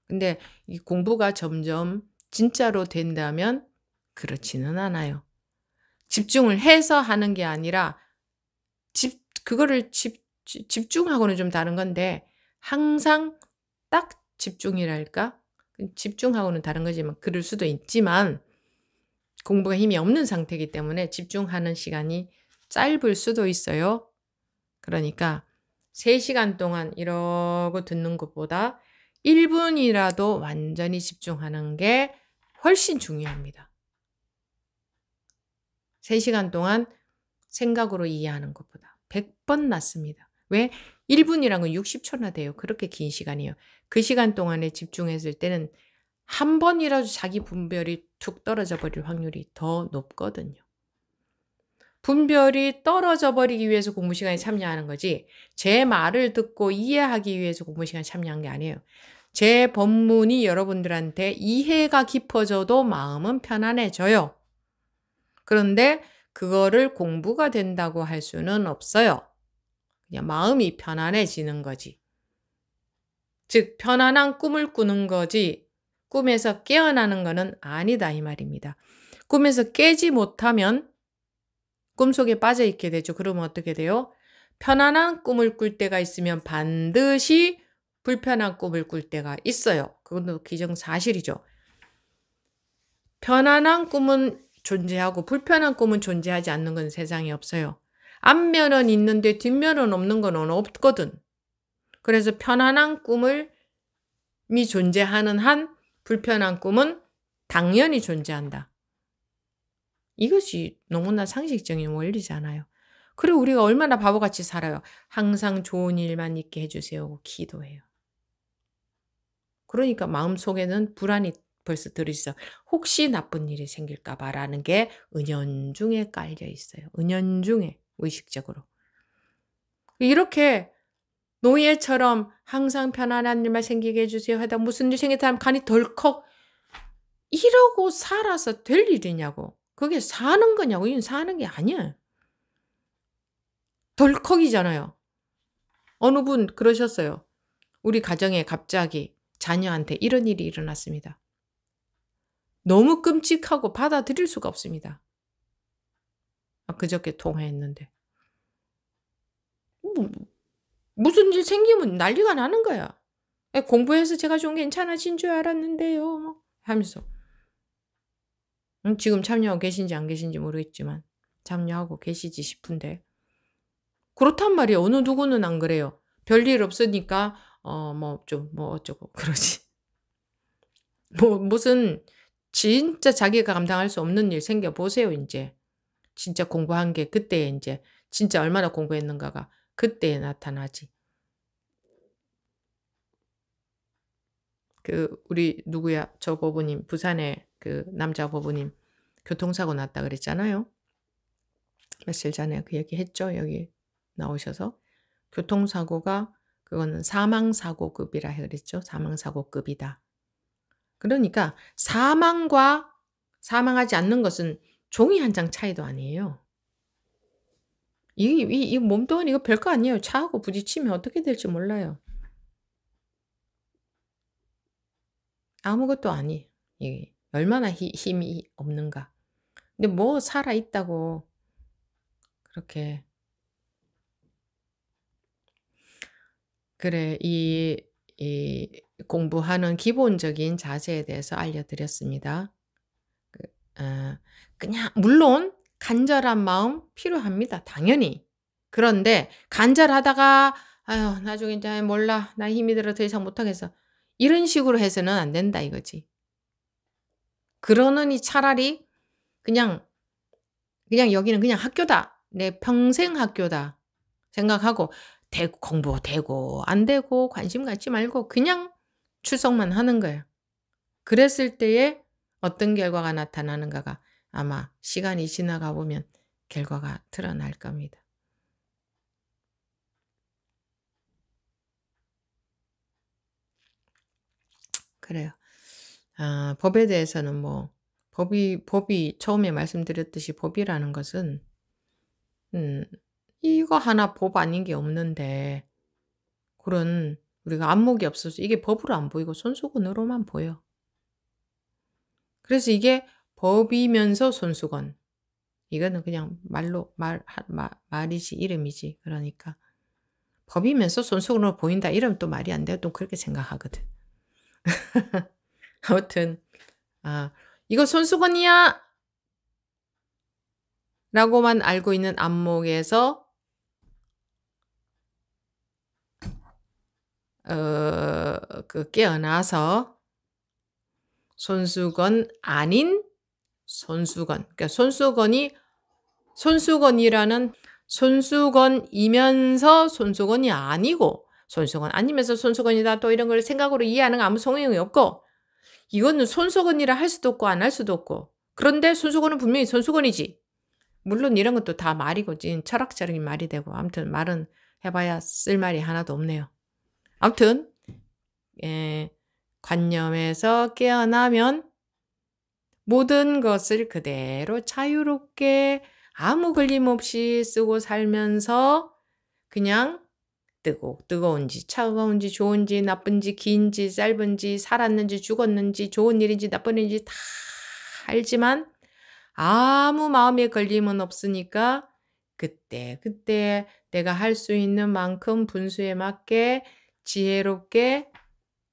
근데 이 공부가 점점 진짜로 된다면 그렇지는 않아요. 집중을 해서 하는 게 아니라 그거를 집중하고는 좀 다른 건데 항상 딱 집중이랄까? 집중하고는 다른 거지만 그럴 수도 있지만 공부가 힘이 없는 상태이기 때문에 집중하는 시간이 짧을 수도 있어요. 그러니까 3시간 동안 이러고 듣는 것보다 1분이라도 완전히 집중하는 게 훨씬 중요합니다. 3시간 동안 생각으로 이해하는 것보다 100번 낫습니다. 왜? 1분이란 건 60초나 돼요. 그렇게 긴 시간이에요. 그 시간 동안에 집중했을 때는 한 번이라도 자기 분별이 툭 떨어져 버릴 확률이 더 높거든요. 분별이 떨어져 버리기 위해서 공부 시간에 참여하는 거지 제 말을 듣고 이해하기 위해서 공부 시간에 참여한 게 아니에요. 제 법문이 여러분들한테 이해가 깊어져도 마음은 편안해져요. 그런데 그거를 공부가 된다고 할 수는 없어요. 그냥 마음이 편안해지는 거지. 즉 편안한 꿈을 꾸는 거지 꿈에서 깨어나는 거는 아니다 이 말입니다. 꿈에서 깨지 못하면 꿈속에 빠져 있게 되죠. 그러면 어떻게 돼요? 편안한 꿈을 꿀 때가 있으면 반드시 불편한 꿈을 꿀 때가 있어요. 그것도 기정사실이죠. 편안한 꿈은 존재하고 불편한 꿈은 존재하지 않는 건 세상에 없어요. 앞면은 있는데 뒷면은 없는 건 없거든. 그래서 편안한 꿈이 존재하는 한 불편한 꿈은 당연히 존재한다. 이것이 너무나 상식적인 원리잖아요. 그리고 우리가 얼마나 바보같이 살아요. 항상 좋은 일만 있게 해주세요 하고 기도해요. 그러니까 마음속에는 불안이 벌써 들어있어. 혹시 나쁜 일이 생길까 봐라는 게 은연중에 깔려 있어요. 은연중에 의식적으로. 이렇게 노예처럼 항상 편안한 일만 생기게 해주세요 하다 무슨 일 생겼다면 간이 덜컥 이러고 살아서 될 일이냐고. 그게 사는 거냐고. 이건 사는 게 아니야. 덜컥이잖아요. 어느 분 그러셨어요. 우리 가정에 갑자기 자녀한테 이런 일이 일어났습니다. 너무 끔찍하고 받아들일 수가 없습니다. 그저께 통화했는데. 무슨 일 생기면 난리가 나는 거야. 공부해서 제가 좀 괜찮아진 줄 알았는데요. 하면서. 지금 참여하고 계신지 안 계신지 모르겠지만 참여하고 계시지 싶은데. 그렇단 말이에요. 어느 누구는 안 그래요. 별일 없으니까 어쩌고 그러지. 무슨 진짜 자기가 감당할 수 없는 일 생겨 보세요, 이제. 진짜 공부한 게 그때 이제 진짜 얼마나 공부했는가가 그때에 나타나지. 우리 누구야? 저 법우님, 부산에 그 남자 법우님 교통사고 났다 그랬잖아요. 며칠 전에 그 얘기 했죠. 여기 나오셔서. 교통사고가 그거는 사망사고급이라 그랬죠. 사망사고급이다. 그러니까 사망과 사망하지 않는 것은 종이 한 장 차이도 아니에요. 이 몸뚱아리 이거 별거 아니에요. 차하고 부딪히면 어떻게 될지 몰라요. 아무것도 아니에요. 이게 얼마나 힘이 없는가. 근데 뭐 살아있다고 그렇게. 그래, 이 공부하는 기본적인 자세에 대해서 알려드렸습니다. 그냥 물론 간절한 마음 필요합니다. 당연히. 그런데 간절하다가 아유 나중에 이제 몰라 나 힘이 들어 더 이상 못하겠어. 이런 식으로 해서는 안 된다 이거지. 그러느니 차라리 그냥 여기는 그냥 학교다. 내 평생 학교다. 생각하고 공부 되고 안 되고 관심 갖지 말고 그냥 출석만 하는 거예요. 그랬을 때에 어떤 결과가 나타나는가가 아마 시간이 지나가 보면 결과가 드러날 겁니다. 그래요. 법에 대해서는 뭐 법이 처음에 말씀드렸듯이 법이라는 것은 이거 하나 법 아닌 게 없는데 그런 우리가 안목이 없어서 이게 법으로 안 보이고 손수건으로만 보여. 그래서 이게 법이면서 손수건. 이거는 그냥 말이지, 이름이지. 그러니까. 법이면서 손수건으로 보인다. 이러면 또 말이 안 돼요. 또 그렇게 생각하거든. 아무튼, 이거 손수건이야! 라고만 알고 있는 안목에서, 깨어나서, 손수건 아닌 손수건. 그러니까 손수건이면서 손수건이 아니고, 손수건 아니면서 손수건이다. 또 이런 걸 생각으로 이해하는 아무 소용이 없고, 이거는 손수건이라 할 수도 없고 안 할 수도 없고. 그런데 손수건은 분명히 손수건이지. 물론 이런 것도 다 말이고 철학적인 말이 되고 아무튼 말은 해봐야 쓸 말이 하나도 없네요. 아무튼 관념에서 깨어나면 모든 것을 그대로 자유롭게 아무 걸림 없이 쓰고 살면서 그냥 뜨거운지 차가운지 좋은지 나쁜지 긴지 짧은지 살았는지 죽었는지 좋은 일인지 나쁜 일인지 다 알지만 아무 마음의 걸림은 없으니까 그때 내가 할 수 있는 만큼 분수에 맞게 지혜롭게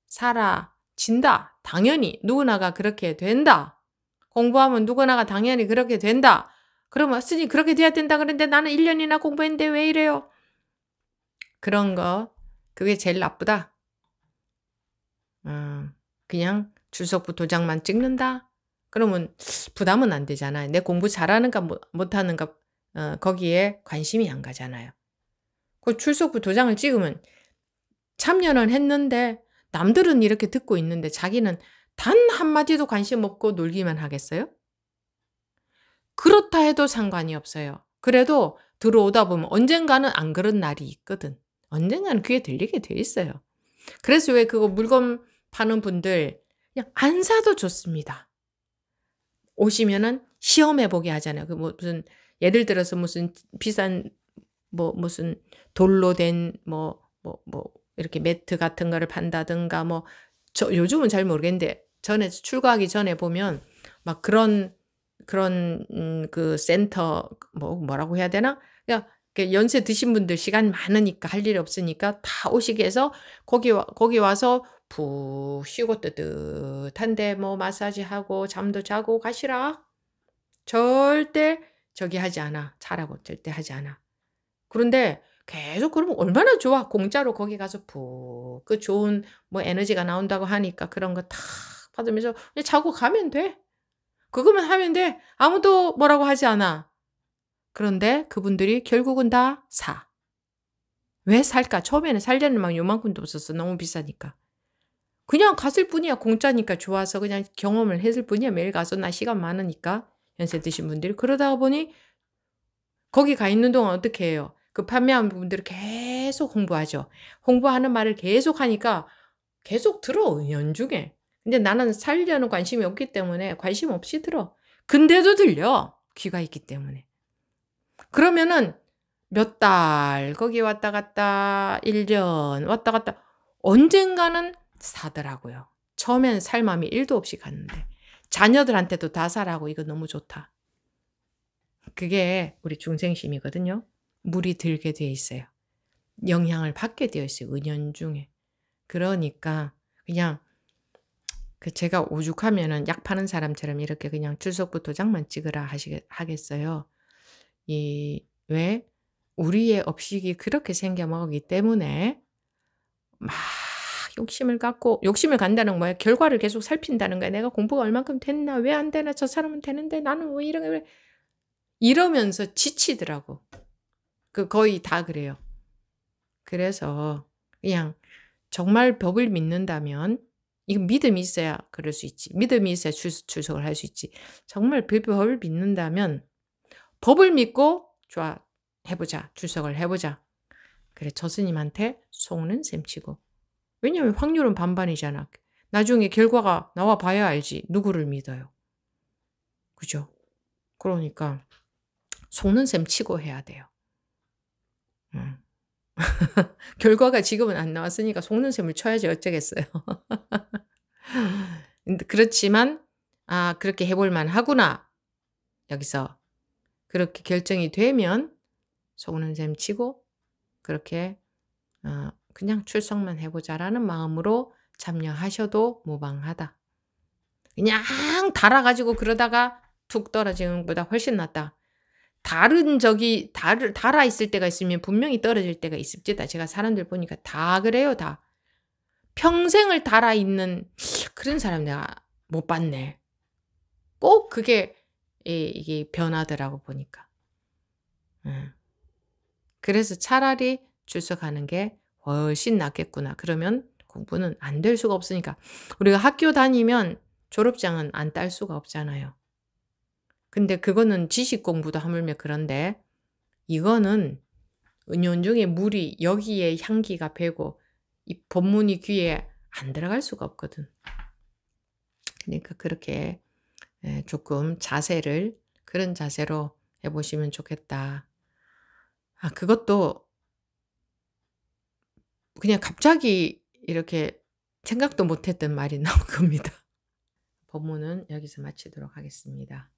살아진다. 당연히 누구나가 그렇게 된다. 공부하면 누구나가 당연히 그렇게 된다. 그러면 쓰니 그렇게 돼야 된다. 그런데 나는 1년이나 공부했는데 왜 이래요? 그런 거 그게 제일 나쁘다. 그냥 출석부 도장만 찍는다. 그러면 부담은 안 되잖아요. 내 공부 잘하는가 못하는가 거기에 관심이 안 가잖아요. 그 출석부 도장을 찍으면 참여는 했는데 남들은 이렇게 듣고 있는데 자기는 단 한마디도 관심 없고 놀기만 하겠어요? 그렇다 해도 상관이 없어요. 그래도 들어오다 보면 언젠가는 안 그런 날이 있거든. 언젠가는 귀에 들리게 돼 있어요. 그래서 왜 그거 물건 파는 분들 그냥 안 사도 좋습니다. 오시면은 시험해 보게 하잖아요. 그 무슨 예를 들어서 무슨 비싼 무슨 돌로 된 이렇게 매트 같은 거를 판다든가 저 요즘은 잘 모르겠는데 전에 출가하기 전에 보면 막 그런 그 센터 뭐라고 해야 되나? 그냥 연세 드신 분들 시간 많으니까 할 일이 없으니까 다 오시게 해서 거기 와서 푹 쉬고 뜨뜻한데 마사지하고 잠도 자고 가시라. 절대 저기 하지 않아. 자라고 절대 하지 않아. 그런데 계속 그러면 얼마나 좋아. 공짜로 거기 가서 푹 그 좋은 에너지가 나온다고 하니까 그런 거 탁 받으면서 그냥 자고 가면 돼. 그거만 하면 돼. 아무도 뭐라고 하지 않아. 그런데 그분들이 결국은 다 사. 왜 살까? 처음에는 살려는 막 요만큼도 없었어. 너무 비싸니까. 그냥 갔을 뿐이야. 공짜니까 좋아서 그냥 경험을 했을 뿐이야. 매일 가서 나 시간 많으니까. 연세 드신 분들이. 그러다가 보니 거기 가 있는 동안 어떻게 해요? 그 판매하는 분들이 계속 홍보하죠. 홍보하는 말을 계속 하니까 계속 들어. 연중에. 근데 나는 살려는 관심이 없기 때문에 관심 없이 들어. 근데도 들려. 귀가 있기 때문에. 그러면은 몇 달 거기 왔다 갔다 1년 왔다 갔다 언젠가는 사더라고요. 처음에는 살 마음이 1도 없이 갔는데 자녀들한테도 다 사라고 이거 너무 좋다. 그게 우리 중생심이거든요. 물이 들게 돼 있어요. 영향을 받게 되어 있어요. 은연중에. 그러니까 그냥 제가 오죽하면은 약 파는 사람처럼 이렇게 그냥 출석부 도장만 찍으라 하겠어요. 왜? 우리의 업식이 그렇게 생겨먹기 때문에 막 욕심을 간다는 거야. 결과를 계속 살핀다는 거야. 내가 공부가 얼만큼 됐나? 왜 안 되나? 저 사람은 되는데 나는 왜 이러게 이러면서 지치더라고. 거의 다 그래요. 그래서 그냥 정말 법을 믿는다면 이거 믿음이 있어야 그럴 수 있지. 믿음이 있어야 출석을 할 수 있지. 정말 법을 믿는다면 법을 믿고 좋아 해보자. 출석을 해보자. 그래 저 스님한테 속는 셈치고. 왜냐하면 확률은 반반이잖아. 나중에 결과가 나와 봐야 알지. 누구를 믿어요. 그죠? 그러니까 속는 셈 치고 해야 돼요. 결과가 지금은 안 나왔으니까 속는 셈을 쳐야지 어쩌겠어요. 그렇지만 그렇게 해볼 만하구나. 여기서 그렇게 결정이 되면 속는 셈 치고 그렇게 그냥 출석만 해보자라는 마음으로 참여하셔도 무방하다. 그냥 달아가지고 그러다가 툭 떨어지는 것보다 훨씬 낫다. 달아 있을 때가 있으면 분명히 떨어질 때가 있습니다. 제가 사람들 보니까 다 그래요, 다. 평생을 달아 있는 그런 사람 내가 못 봤네. 꼭 그게 이게 변하더라고 보니까. 그래서 차라리 출석하는 게 훨씬 낫겠구나. 그러면 공부는 안 될 수가 없으니까. 우리가 학교 다니면 졸업장은 안 딸 수가 없잖아요. 근데 그거는 지식 공부도 하물며 그런데 이거는 은연중에 물이 여기에 향기가 배고 이 법문이 귀에 안 들어갈 수가 없거든. 그러니까 그렇게 조금 자세를 그런 자세로 해보시면 좋겠다. 그것도 그냥 갑자기 이렇게 생각도 못했던 말이 나온 겁니다. 법문은 여기서 마치도록 하겠습니다.